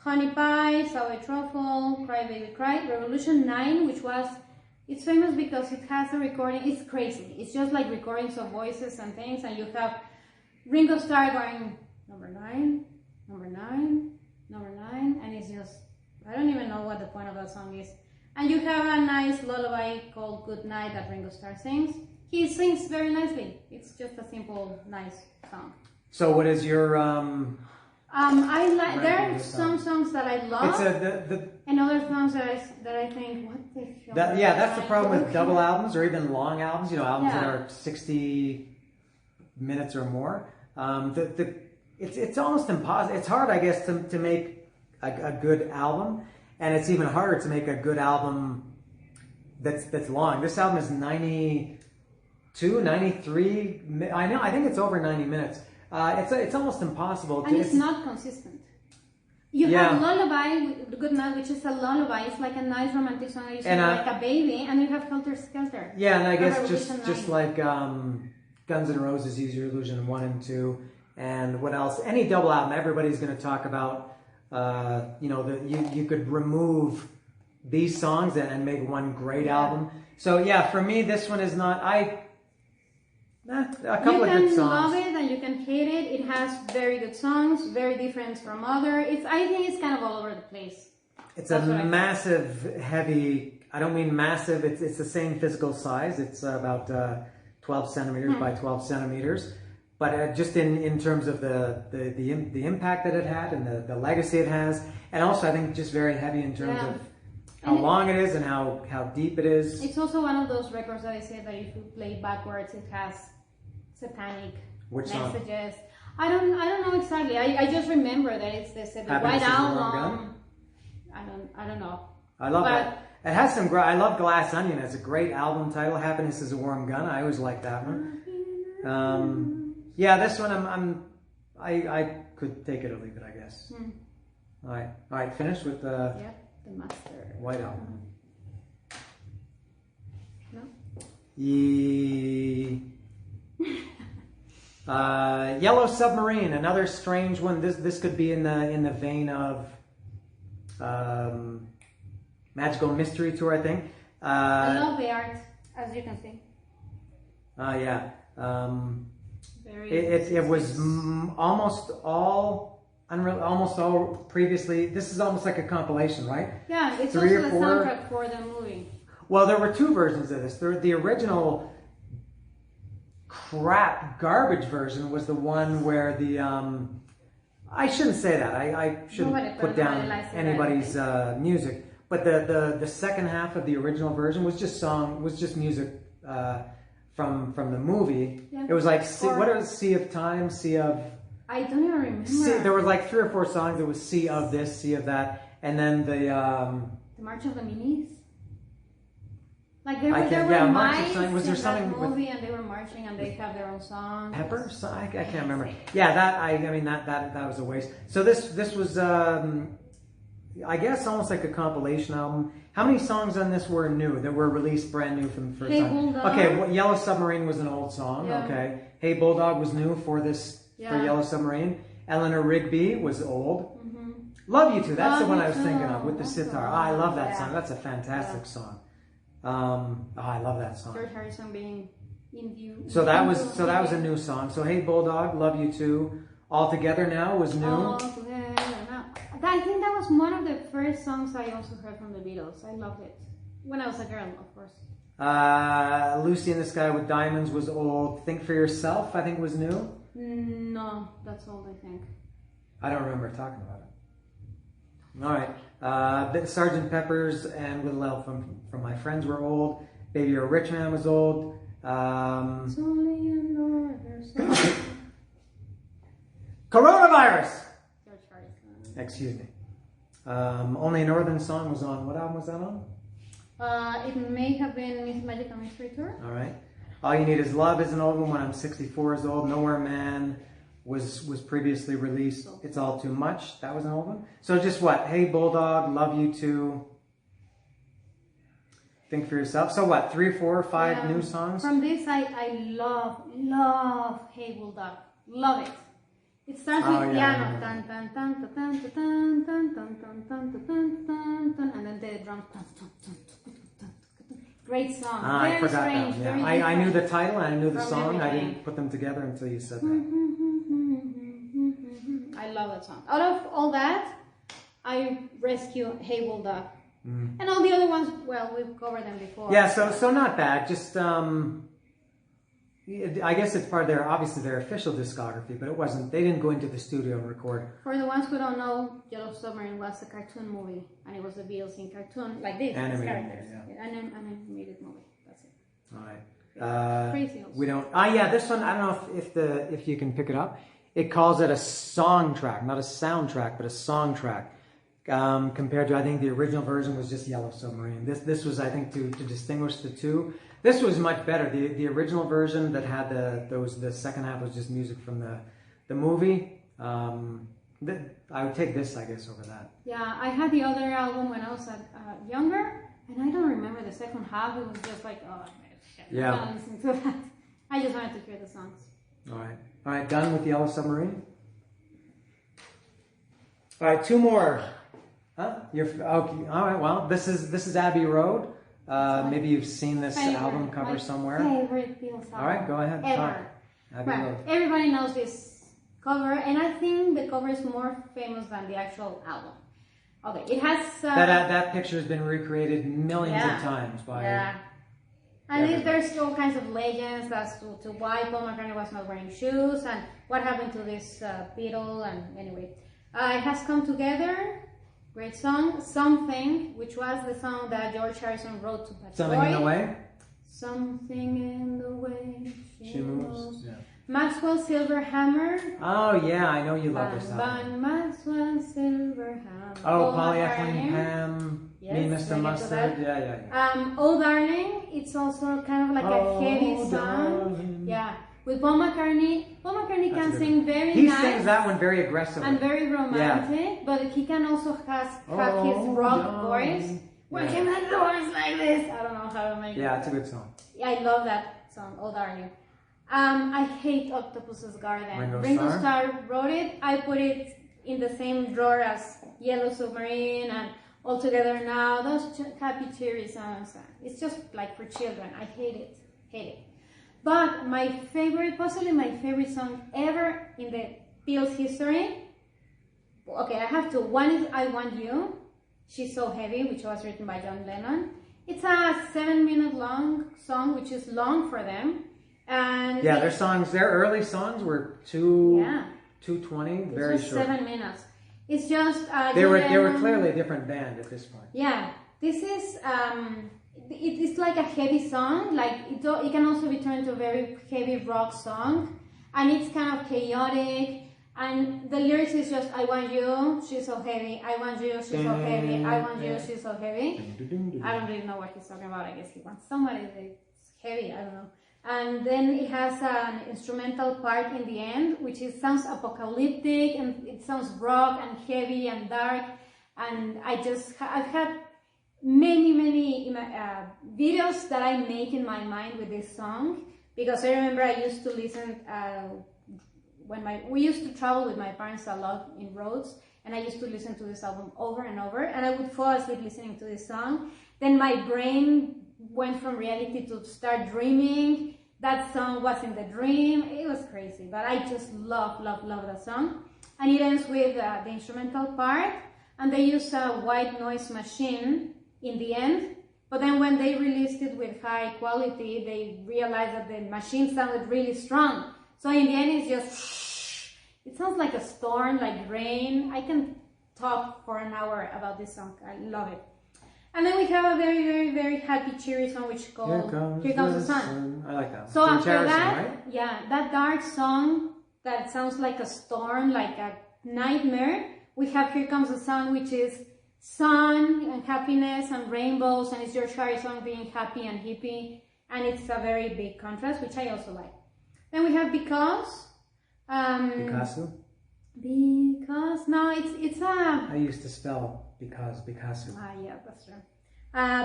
Honey Pie, Sour Truffle, Cry Baby Cry. Revolution 9, which was... It's famous because it has a recording. It's crazy. It's just like recordings of voices and things, and you have Ringo Starr going number 9, number 9, number 9, and it's just, I don't even know what the point of that song is. And you have a nice lullaby called Good Night that Ringo Starr sings. He sings very nicely. It's just a simple, nice song. So what is your I like. There are some songs that I love, and other songs that I think, what the hell? Yeah, that's the problem with double albums or even long albums. You know, albums that are 60 minutes or more. It's almost impossible. It's hard, I guess, to make a good album, and it's even harder to make a good album that's long. This album is 92, 93. I think it's over 90 minutes. It's almost impossible. And it's not consistent. You have Lullaby, Good Night, which is a lullaby. It's like a nice romantic song. You sing like a baby, and you have Helter Skelter. Yeah, and I guess just like Guns N' Roses, Use Your Illusion 1 and 2, and what else? Any double album, everybody's going to talk about. You could remove these songs and make one great album. So yeah, for me, this one is not. A couple of good songs. You can love it and you can hate it. It has very good songs, very different from other. I think it's kind of all over the place. It's a massive, heavy. I don't mean massive. It's the same physical size. It's about 12 centimeters by 12 centimeters. But just in terms of the impact that it had and the legacy it has, and also I think just very heavy in terms of how long it is and how deep it is. It's also one of those records that I say that if you play backwards, it has satanic messages. I don't know exactly. I just remember that it's the White Album. I don't know. I love that. It has some. I love Glass Onion. It's a great album title. Happiness is a Warm Gun. I always like that one. Yeah, this one I could take it or leave it, I guess. All right. Finished with the Master White Album. No. Yellow Submarine, another strange one. This could be in the vein of Magical Mystery Tour, I think. I love the art, as you can see. Yeah. It was almost all previously. This is almost like a compilation, right? Yeah, it's also the soundtrack for the movie. Well, there were two versions of this. The original crap garbage version was the one where I shouldn't say that. I shouldn't put down anybody's music. But the second half of the original version was just music from the movie. Yeah. It was like what was Sea of Time, Sea of. I don't even remember. There were like 3 or 4 songs. It was Sea of this, Sea of that, and then the March of the Minis. Like there were mice in that movie, and they were marching, and they have their own song. Pepper? I can't remember. Yeah, that was a waste. So this was I guess almost like a compilation album. How many songs on this were new that were released brand new from the first time? Okay, Yellow Submarine was an old song. Yeah. Okay, Hey Bulldog was new for Yellow Submarine. Eleanor Rigby was old. Mm-hmm. Love You Too. That's the one I was thinking of with the sitar. I love that song. That's a fantastic song. I love that song. George Harrison being in you. So that was a new song. So Hey Bulldog, Love You Too. All Together Now was new. All Together Now. I think that was one of the first songs I also heard from the Beatles. I loved it when I was a girl, of course. Lucy in the Sky with Diamonds was old. Think for Yourself, I think, was new. No, that's old, I think. I don't remember talking about it. All right. Sgt. Pepper's and Little Help from My Friends were old. Baby You're a Rich Man was old. It's only another song. Coronavirus! Excuse me. Only a Northern Song was on. What album was that on? It may have been Miss Magic and Mystery Tour. All right. All You Need Is Love is an old one. When I'm 64 is old. Nowhere Man was previously released. It's All Too Much. That was an old one. So just what? Hey Bulldog, Love You Too. Think for Yourself. So what? 3, 4, 5 new songs? From this, I love Hey Bulldog. Love it. It starts with piano, dun, dun, dun, dun, dun, dun, dun, dun, dun, dun, dun, dun, dun, and then the drums. Great song. I forgot strange, that. Yeah. I knew the title and I knew the song. I didn't put them together until you said that. I love that song. Out of all that, I rescue Hey Bulldog. And all the other ones, well, we've covered them before. Yeah, so not bad. Just I guess it's part of their official discography, but it wasn't. They didn't go into the studio and record. For the ones who don't know, Yellow Submarine was a cartoon movie, and it was the Beatles in cartoon like this, characters. Yeah. An animated movie. That's it. All right. Crazy. Also. We don't. This one. I don't know if you can pick it up. It calls it a song track, not a soundtrack, but a song track. Compared to, I think the original version was just Yellow Submarine. This was, I think, to distinguish the two. This was much better. The original version that had the second half was just music from the movie. I would take this, I guess, over that. Yeah, I had the other album when I was younger, and I don't remember the second half. It was just like, oh, yeah. I'm not listening to that. I just wanted to hear the songs. All right, done with Yellow Submarine. All right, 2 more. Huh? Okay. All right. Well, this is Abbey Road. Maybe you've seen this album cover somewhere. Favorite Beatles album. All right, go ahead. Ever. Abbey Road. Everybody knows this cover, and I think the cover is more famous than the actual album. Okay, it has that picture has been recreated millions of times by. Yeah. And there's all kinds of legends as to why Paul McCartney was not wearing shoes and what happened to this Beatle. And anyway, it has come together. Great song, Something, which was the song that George Harrison wrote to Floyd. Something in the Way? Something in the way she moves. Yeah. Maxwell Silverhammer. Oh yeah, I know you love this song. Bang, Maxwell Silverhammer. Oh, Polyethylene Pam. Yes, Me, Mr. Mustard. Yeah. Oh Darling, it's also kind of like a heavy song. Darling. Yeah. With Paul McCartney. Paul McCartney can sing very nice. He sings that one very aggressively. And very romantic, but he can also have his rock voice. When he has the voice like this. I don't know how to make it. Yeah, it's a good song. Yeah, I love that song, Oh Darling. I hate Octopus's Garden. Ringo Starr wrote it. I put it in the same drawer as Yellow Submarine and All Together Now. Those happy, cheery songs. It's just like for children. I hate it. But possibly my favorite song ever in the Beatles history. Okay, I have two. One is I Want You. She's So Heavy, which was written by John Lennon. It's a 7-minute long song, which is long for them. And their early songs were 2 2:20, very it's just short. 7 minutes. It's just They were clearly a different band at this point. Yeah, this is it's like a heavy song. Like it can also be turned to a very heavy rock song, and it's kind of chaotic. And the lyrics is just, I want you, she's so heavy. I want you, she's so heavy. I want you, she's so heavy. I don't really know what he's talking about. I guess he wants somebody that's heavy. I don't know. And then it has an instrumental part in the end, which sounds apocalyptic, and it sounds rock and heavy and dark. And I've had many videos that I make in my mind with this song, because I remember I used to listen we used to travel with my parents a lot in roads, and I used to listen to this album over and over, and I would fall asleep listening to this song. Then my brain went from reality to start dreaming. That song was in the dream. It was crazy, but I just love that song. And it ends with the instrumental part, and they use a white noise machine in the end. But then when they released it with high quality, they realized that the machine sounded really strong. So in the end, it's just, it sounds like a storm, like rain. I can talk for an hour about this song. I love it. And then we have a very happy, cheery song which is called Here Comes the Sun. I like that. So after that, right? yeah, that dark song that sounds like a storm, like a nightmare, we have Here Comes the Sun, which is sun and happiness and rainbows, and it's George Harrison being happy and hippie, and it's a very big contrast, which I also like. Then we have Because. Picasso? Because, no, it's a... I used to spell Picasso. Yeah, that's true.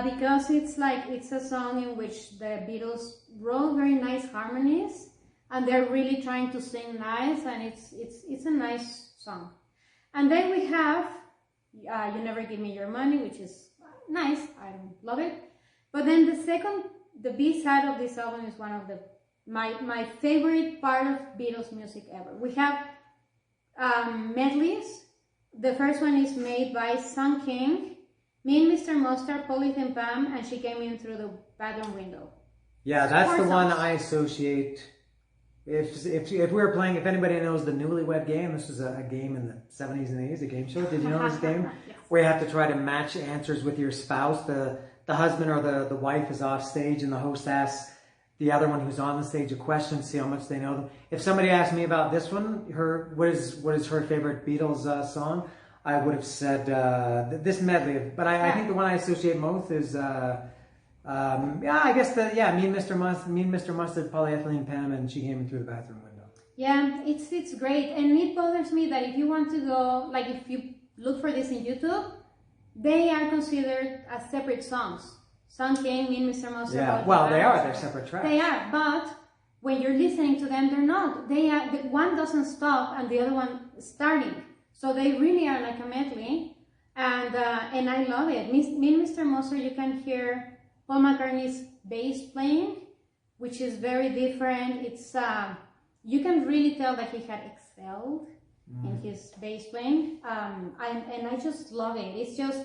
Because it's a song in which the Beatles wrote very nice harmonies, and they're really trying to sing nice, and it's a nice song. And then we have You Never Give Me Your Money, which is nice. I love it. But then the B-side of this album is one of my favorite part of Beatles music ever. We have medleys. The first one is made by Sun King, Me and Mr. Mustard, Polythene Pam, and She Came In Through the Bathroom Window. Yeah, that's the one I associate. If we were playing, if anybody knows the Newlywed Game, this was a game in the 70s and 80s, a game show. Did you know this game? Yes. Where you have to try to match answers with your spouse. The husband or the wife is off stage, and the host asks the other one who's on the stage a question, see how much they know them. If somebody asked me about this one, what is her favorite Beatles song, I would have said this medley. But I think the one I associate most is I guess Me and Mr. Mustard, Polyethylene Pam, and She Came In Through the Bathroom Window. Yeah, it's great, and it bothers me that if you want to go, like if you look for this in YouTube, they are considered as separate songs. Sun King, Me and Mr. Mustard. Yeah, well, they are. They're separate tracks. They are, but when you're listening to them, they're not. They are. One doesn't stop, and the other one is starting. So they really are like a medley, and I love it. Me and Mr. Mustard, you can hear Paul McCartney's bass playing, which is very different. It's you can really tell that he had excelled in his bass playing, and I just love it. It's just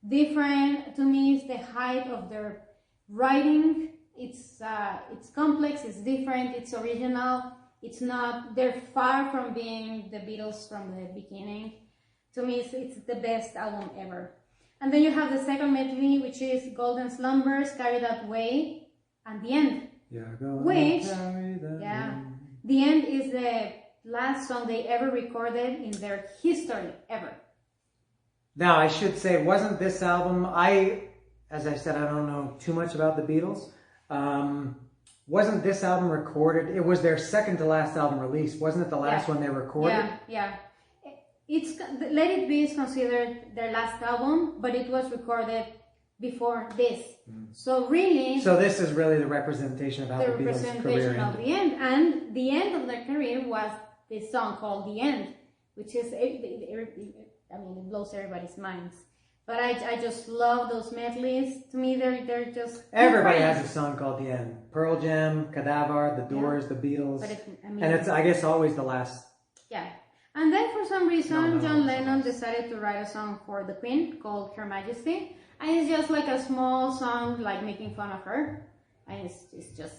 different to me. It's the height of their writing. It's complex. It's different. It's original. It's not. They're far from being the Beatles from the beginning. To me, it's the best album ever. And then you have the second medley, which is Golden Slumbers, Carry That Way, and The End. Which, The End is the last song they ever recorded in their history, ever. Now, I should say, wasn't this album, as I said, I don't know too much about the Beatles. Wasn't this album recorded? It was their second to last album release. Wasn't it the last one they recorded? Yeah. Let It Be is considered their last album, but it was recorded before this. So really... So this is really the representation of how the Beatles' career ended. Of the end. And the end of their career was this song called The End, which is... it blows everybody's minds. But I just love those medleys. To me, they're just... Everybody has a song called The End. Pearl Jam, Cadaver, The Doors, The Beatles. And it's, I guess, always the last... Yeah. And then for some reason, John Lennon decided to write a song for the Queen called Her Majesty. And it's just like a small song, like making fun of her. And it's just,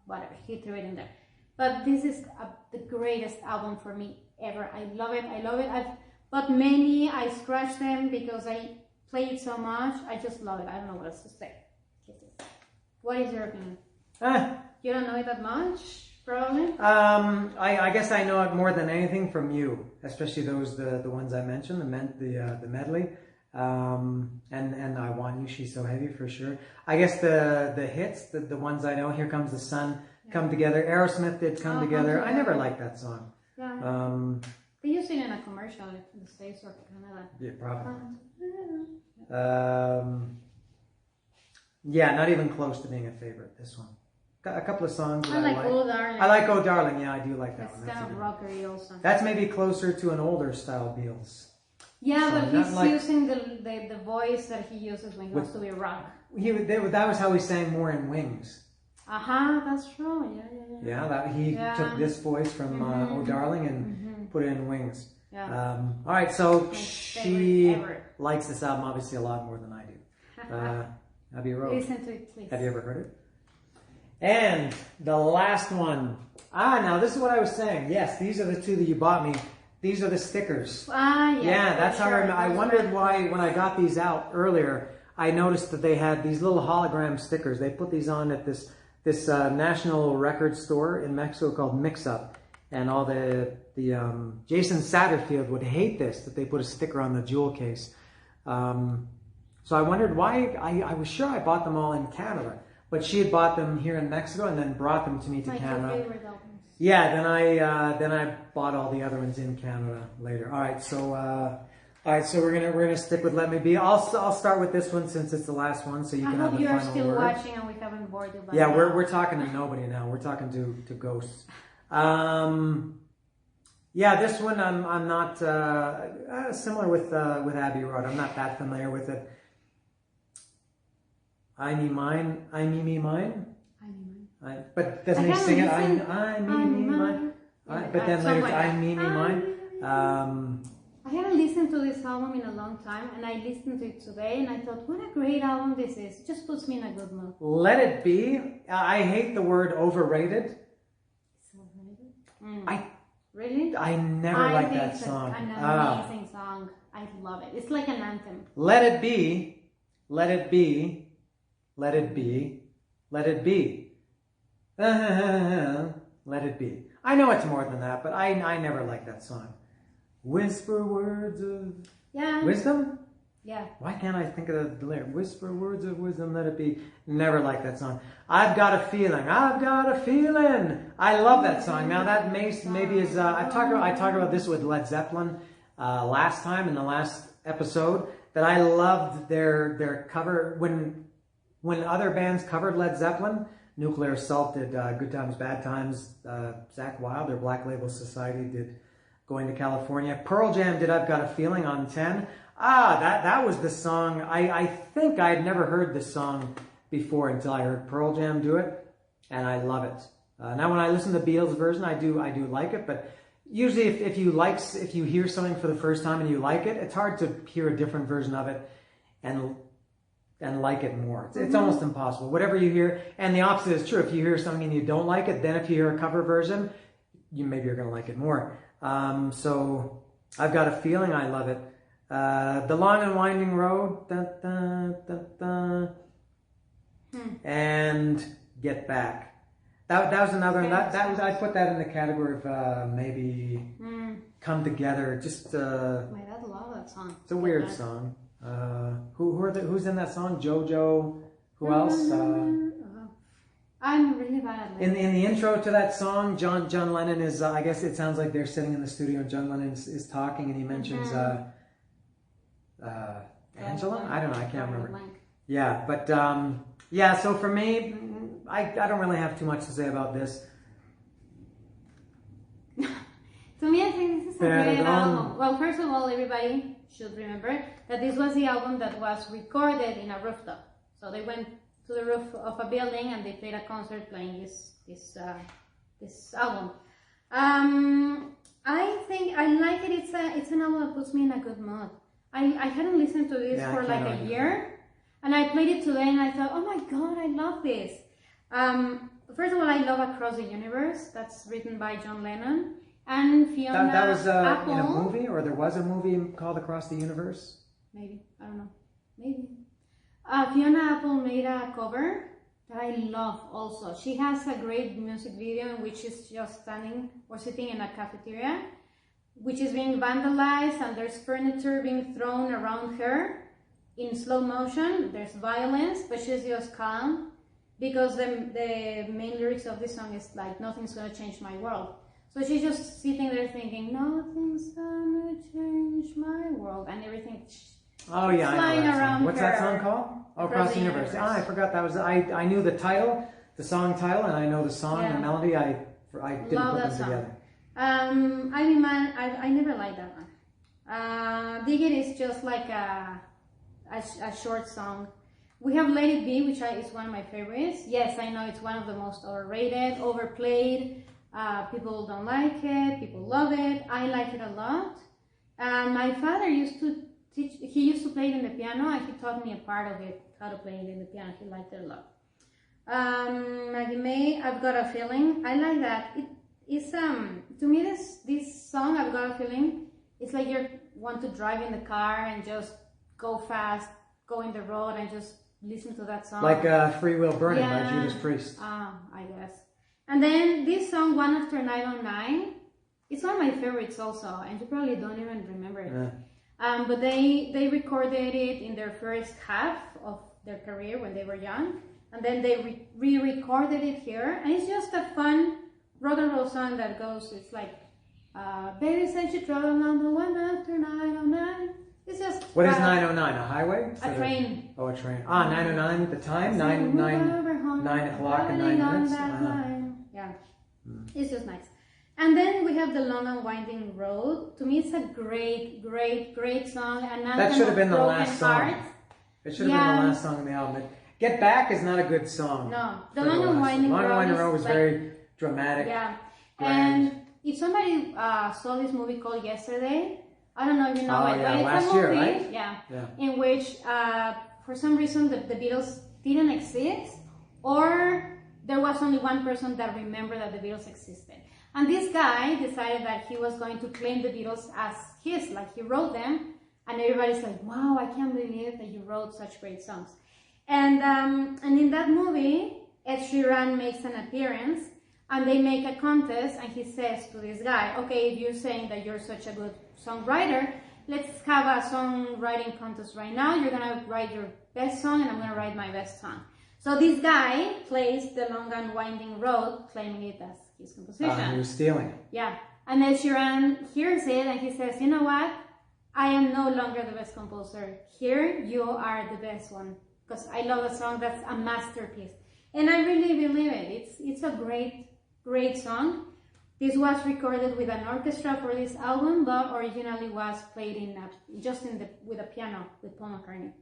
whatever, he threw it in there. But this is the greatest album for me ever. I love it. I love it. I've bought many. I scratched them because I play it so much. I just love it. I don't know what else to say. What is your opinion? You don't know it that much? Probably. I guess I know it more than anything from you, especially the ones I mentioned, the medley, and I Want You, She's So Heavy for sure. I guess the hits, the ones I know, Here Comes the Sun, Come Together. Aerosmith did Come Together. I never liked that song. Yeah. They used it in a commercial in the States or Canada. Yeah, probably. Yeah, not even close to being a favorite. This one. A couple of songs that I like. Oh Darling. I like Oh Darling. Yeah, I do like that It's one. kind of rockery also. That's maybe closer to an older style Beatles. Yeah, So but he's using the voice that he uses when he wants to be rock. That was how he sang more in Wings. That's true. Yeah. He took this voice from Oh Darling and put it in Wings. Yeah. All right, so she ever. likes this album obviously a lot more than I do. Abbey Road. Listen to it, please. Have you ever heard it? And the last one. Now this is what I was saying. Yes, these are the two that you bought me. These are the stickers. Yeah. Yeah, that's how I wondered why when I got these out earlier, I noticed that they had these little hologram stickers. They put these on at this national record store in Mexico called Mix Up. And all the Jason Satterfield would hate this, that they put a sticker on the jewel case. So I wondered why. I was sure I bought them all in Canada. But she had bought them here in Mexico and then brought them to me to Canada. Favorite albums. Yeah, then I bought all the other ones in Canada later. All right, so we're gonna stick with Let Me Be. I'll start with this one since it's the last one, so you can have the final word. I hope you are still watching and we haven't bored you. Yeah, we're talking to nobody now. We're talking to ghosts. Yeah, this one I'm not similar with Abbey Road. I'm not that familiar with it. I Me Mine. But doesn't he sing it? I me mine. But then later it's I me mine. I haven't listened to this album in a long time, and I listened to it today, and I thought, what a great album this is. It just puts me in a good mood. Let It Be. I hate the word overrated. It's overrated? Really? I never liked that song. It's an amazing song. I love it. It's like an anthem. Let It Be. Let It Be. Let It Be. Let It Be. Let It Be. I know it's more than that, but I never liked that song. Whisper words of wisdom? Yeah. Why can't I think of the lyric? Whisper words of wisdom, let it be. Never liked that song. I've got a feeling. I've got a feeling. I love that song. Now that maybe is I talked about this with Led Zeppelin last time in the last episode, that I loved their cover when other bands covered Led Zeppelin. Nuclear Assault did Good Times, Bad Times. Zakk Wylde, their Black Label Society, did Going to California. Pearl Jam did I've Got a Feeling on 10. That was the song. I think I had never heard this song before until I heard Pearl Jam do it, and I love it. Now when I listen to the Beatles version, I do like it, but usually if you hear something for the first time and you like it, it's hard to hear a different version of it and like it more. It's almost impossible. Whatever you hear, and the opposite is true. If you hear something and you don't like it, then if you hear a cover version, maybe you're going to like it more. So I've Got a Feeling. I love it. The Long and Winding Road. Da, da, da, da. And Get Back. That was another one. That was, I put that in the category of maybe Come Together. Just my dad loved that song. It's a weird song. Who's in that song? JoJo. Who else? I'm really bad at in the intro to that song, John Lennon is. I guess it sounds like they're sitting in the studio and John Lennon is talking and he mentions Angela. I don't know. I can't remember. Yeah, but yeah. So for me, I don't really have too much to say about this. To me, I think this is a great album. Well, first of all, everybody should remember that this was the album that was recorded in a rooftop. So they went to the roof of a building and they played a concert playing this album. I think I like it. It's an album that puts me in a good mood. I hadn't listened to this for like a year, and I played it today and I thought, oh my god, I love this. First of all, I love Across the Universe. That's written by John Lennon. And Fiona That was Apple. in a movie, or there was a movie called Across the Universe? Maybe. I don't know. Maybe. Fiona Apple made a cover that I love also. She has a great music video in which she's just standing or sitting in a cafeteria, which is being vandalized, and there's furniture being thrown around her in slow motion. There's violence, but she's just calm, because the main lyrics of this song is like, nothing's gonna change my world. So she's just sitting there thinking, nothing's gonna change my world, and everything Oh yeah, I know that around song. What's that her. song called? Oh, Across the Universe. Ah, I forgot that was. I knew the title, the song title, and I know the song, the melody. I didn't Love put that them song. together. I mean, man, I never liked that one. Dig It is just like a short song. We have Let It Be, which is one of my favorites. Yes, I know it's one of the most overrated, overplayed. People don't like it, people love it. I like it a lot. My father used to teach, he used to play it in the piano, and he taught me a part of it, how to play it in the piano. He liked it a lot. Maggie May, I've Got a Feeling. I like that. It's to me this song, I've Got a Feeling, it's like you want to drive in the car and just go fast, go in the road and just listen to that song. Like Free Will Burning by Judas Priest. I guess. And then this song, One After 909, it's one of my favorites also, and you probably don't even remember it. Yeah. But they recorded it in their first half of their career when they were young, and then they re-recorded it here, and it's just a fun rock and roll song that goes, it's like, baby said she traveled on the one after 909. It's just... What is 909? A highway? A train. Oh, a train. 909 at the time? 9 o'clock and 9 minutes? Yeah, it's just nice. And then we have The Long and Winding Road. To me, it's a great, great, great song. That should have been the last song. It should have been the last song in the album. Get Back is not a good song. No, The Long and Winding Road. Long and Winding Road was very dramatic. Yeah. Grand. And if somebody saw this movie called Yesterday, I don't know if you know it, but it's last a movie, year, right? Yeah, in which for some reason the Beatles didn't exist, or there was only one person that remembered that the Beatles existed. And this guy decided that he was going to claim the Beatles as his, like he wrote them, and everybody's like, wow, I can't believe that you wrote such great songs. And in that movie, Ed Sheeran makes an appearance, and they make a contest, and he says to this guy, okay, if you're saying that you're such a good songwriter, let's have a songwriting contest right now. You're gonna write your best song, and I'm gonna write my best song. So this guy plays The Long and Winding Road, claiming it as his composition. He was stealing it. Yeah. And then Sheeran hears it, and he says, you know what? I am no longer the best composer. Here, you are the best one. Because I love the song. That's a masterpiece. And I really believe it. It's a great, great song. This was recorded with an orchestra for this album, but originally was played with a piano with Paul McCartney.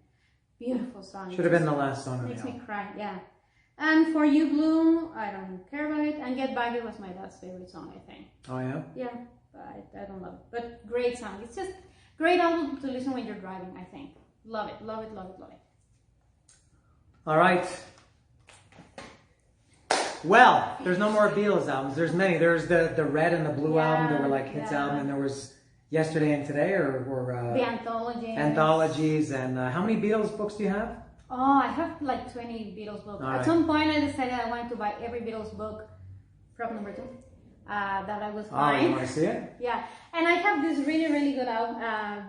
Beautiful song. Should have been the last song on the Makes album. me cry, yeah. And For You Bloom, I don't care about it. And Get Back, it was my last favorite song, I think. Oh yeah? Yeah, but I don't love it. But great song. It's just great album to listen when you're driving, I think. Love it, love it, love it, love it. All right. Well, there's no more Beatles albums. There's many. There's the Red and the Blue album that were like hits album, and there was Yesterday and Today, or the anthologies. Anthologies, and how many Beatles books do you have? Oh, I have like 20 Beatles books. All At right. some point, I decided I wanted to buy every Beatles book from number 2 that I was buying. Oh, you want to see it? Yeah, and I have this really, really good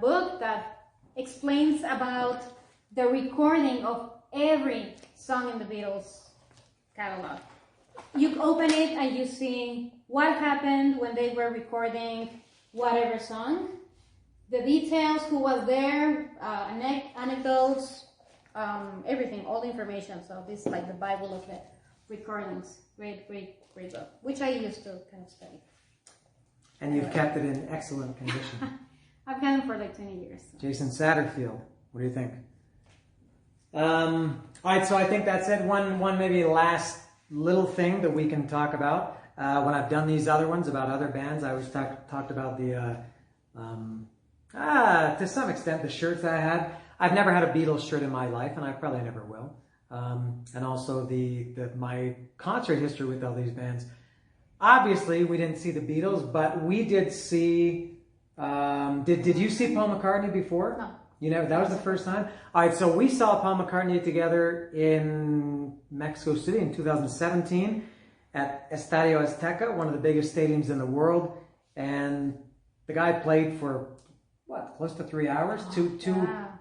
book that explains about the recording of every song in the Beatles catalog. You open it and you see what happened when they were recording whatever song, the details, who was there, anecdotes, everything, all the information. So this is like the Bible of the recordings. Great, great, great book, which I used to kind of study. And you've kept it in excellent condition. I've had them for like 20 years. So. Jason Satterfield, what do you think? All right, so I think that's it. One maybe last little thing that we can talk about. When I've done these other ones about other bands, I always talked about the, to some extent, the shirts that I had. I've never had a Beatles shirt in my life, and I probably never will. And also my concert history with all these bands. obviously we didn't see the Beatles, but we did see. Did you see Paul McCartney before? No. You know, that was the first time. All right, so we saw Paul McCartney together in Mexico City in 2017 at Estadio Azteca, one of the biggest stadiums in the world, and the guy played for what, close to 3 hours, two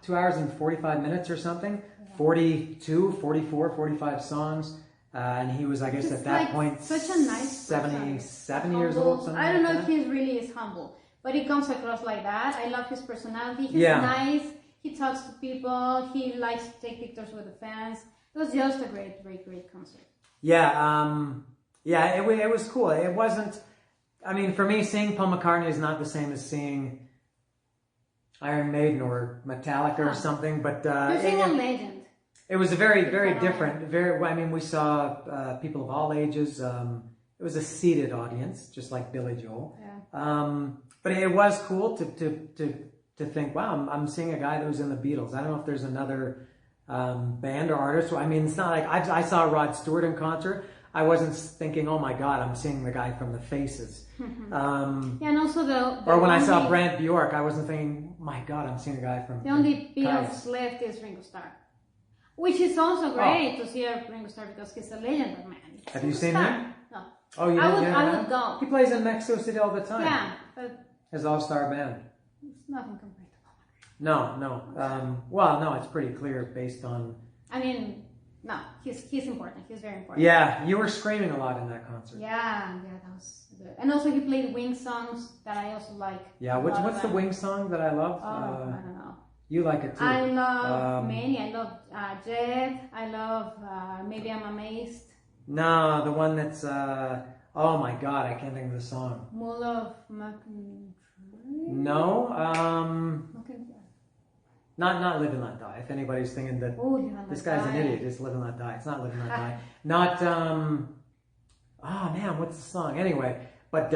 hours and 45 minutes or something, 42, 44, 45 songs. And he was, I guess, at that point, such a nice 77 years old. Something I don't know like if he really is humble, but he comes across like that. I love his personality. He's Yeah. nice. He talks to people. He likes to take pictures with the fans. It was just a great, great, great concert. Yeah, it was cool. It wasn't. I mean, for me, seeing Paul McCartney is not the same as seeing Iron Maiden or Metallica or something. But You're seeing a legend. it was a very, very different. I mean, we saw people of all ages. It was a seated audience, just like Billy Joel. Yeah. But it was cool to think, wow, I'm seeing a guy that was in the Beatles. I don't know if there's another band or artist. I mean, it's not like I saw Rod Stewart in concert. I wasn't thinking, oh my God, I'm seeing the guy from the Faces. Yeah, and also or when I saw Brant Bjork, I wasn't thinking, my God, I'm seeing a guy from the only Beatles Kites. left is Ringo Starr, which is also great to see a Ringo Starr because he's a legend of man. Have you seen him? No. Oh, you I would go. He plays in Mexico City all the time. Yeah, but His all-star band. it's nothing compared to Paul McCartney. No. Well, no, it's pretty clear based on... I mean, no, he's important. He's very important. Yeah, you were screaming a lot in that concert. Yeah, that was good. And also he played Wing songs that I also like. Yeah, what's the Wing song that I loved? Oh, I don't know. You like it too. I love many. I love Jet. I love Maybe I'm Amazed. No, the one that's... oh my God, I can't think of the song. Mull of McIntyre? No, McIntyre. not Live and Let Die. If anybody's thinking that this guy's an idiot, it's Live and Let Die. It's not Live and Let Die. Not, oh man, what's the song? Anyway, but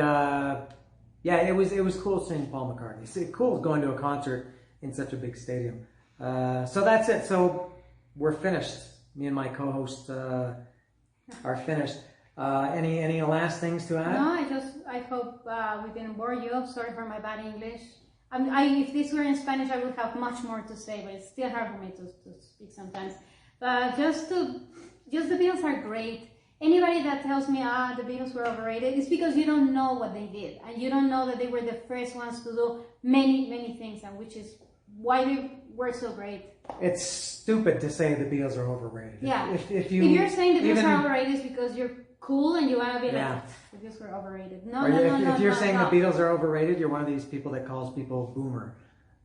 yeah, it was cool seeing Paul McCartney. It's cool going to a concert in such a big stadium. So that's it. So we're finished. Me and my co-host are finished. Any last things to add? No, I hope we didn't bore you. Sorry for my bad English. If this were in Spanish, I would have much more to say, but it's still hard for me to speak sometimes. But just the Beatles are great. Anybody that tells me the Beatles were overrated, it's because you don't know what they did, and you don't know that they were the first ones to do many things, and which is why they were so great. It's stupid to say the Beatles are overrated. Yeah. If you're saying the Beatles are overrated, it's because you're cool and you want to be like, the Beatles were overrated. No. If you're saying the Beatles are overrated, you're one of these people that calls people boomer.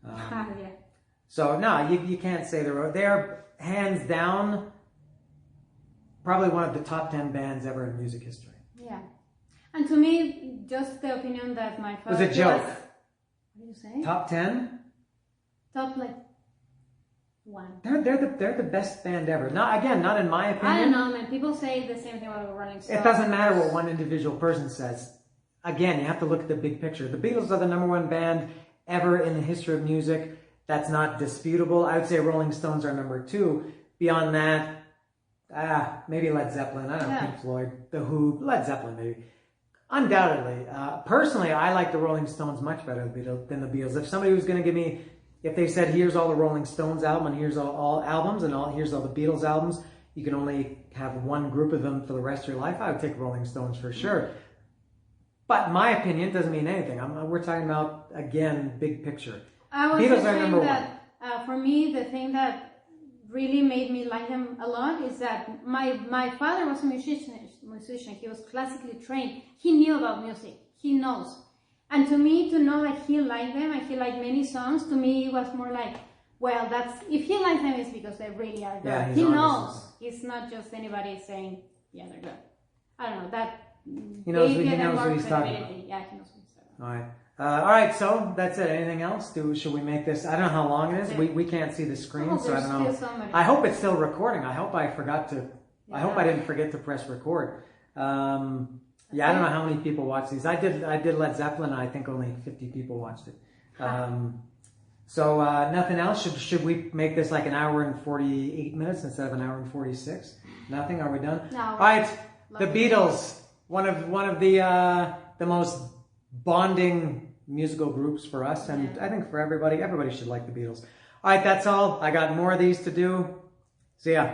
Yeah. So no, you can't say they're hands down probably one of the top 10 bands ever in music history. Yeah. And to me, just the opinion that my father It was a joke. What did you say? Top 10? Top like 1. They're the best band ever. Not in my opinion. I don't know, man. People say the same thing about the Rolling Stones. It doesn't matter what one individual person says. Again, you have to look at the big picture. The Beatles are the #1 band ever in the history of music. That's not disputable. I would say Rolling Stones are #2. Beyond that, maybe Led Zeppelin. I don't know, Pink Floyd, The Who, Led Zeppelin maybe. Undoubtedly. Personally, I like the Rolling Stones much better than the Beatles. If somebody was going to give me... If they said, here's all the Rolling Stones album, and here's all albums, and here's all the Beatles albums, you can only have one group of them for the rest of your life, I would take Rolling Stones for sure. But my opinion doesn't mean anything. We're talking about, again, big picture. Beatles are #1. For me, the thing that really made me like them a lot is that my father was a musician. He was classically trained. He knew about music. He knows. And to me, to know that he liked them and he liked many songs, to me it was more like, well, if he likes them, it's because they really are good. Yeah, he knows. It's not just anybody saying, yeah, they're good. I don't know. That he knows what he's talking about. Yeah, he knows what he's talking about. All right. All right, so that's it. Anything else? Should we make this? I don't know how long it is. We can't see the screen, so I don't know. I hope it's still recording. I hope I forgot to. I hope I didn't forget to press record. Yeah, I don't know how many people watch these. I did Led Zeppelin, and I think only 50 people watched it. So nothing else. Should we make this like an hour and 48 minutes instead of an hour and 46? Nothing. Are we done? No. All right. The Beatles. one of the most bonding musical groups for us, and I think for everybody. Everybody should like the Beatles. All right, that's all. I got more of these to do. See ya.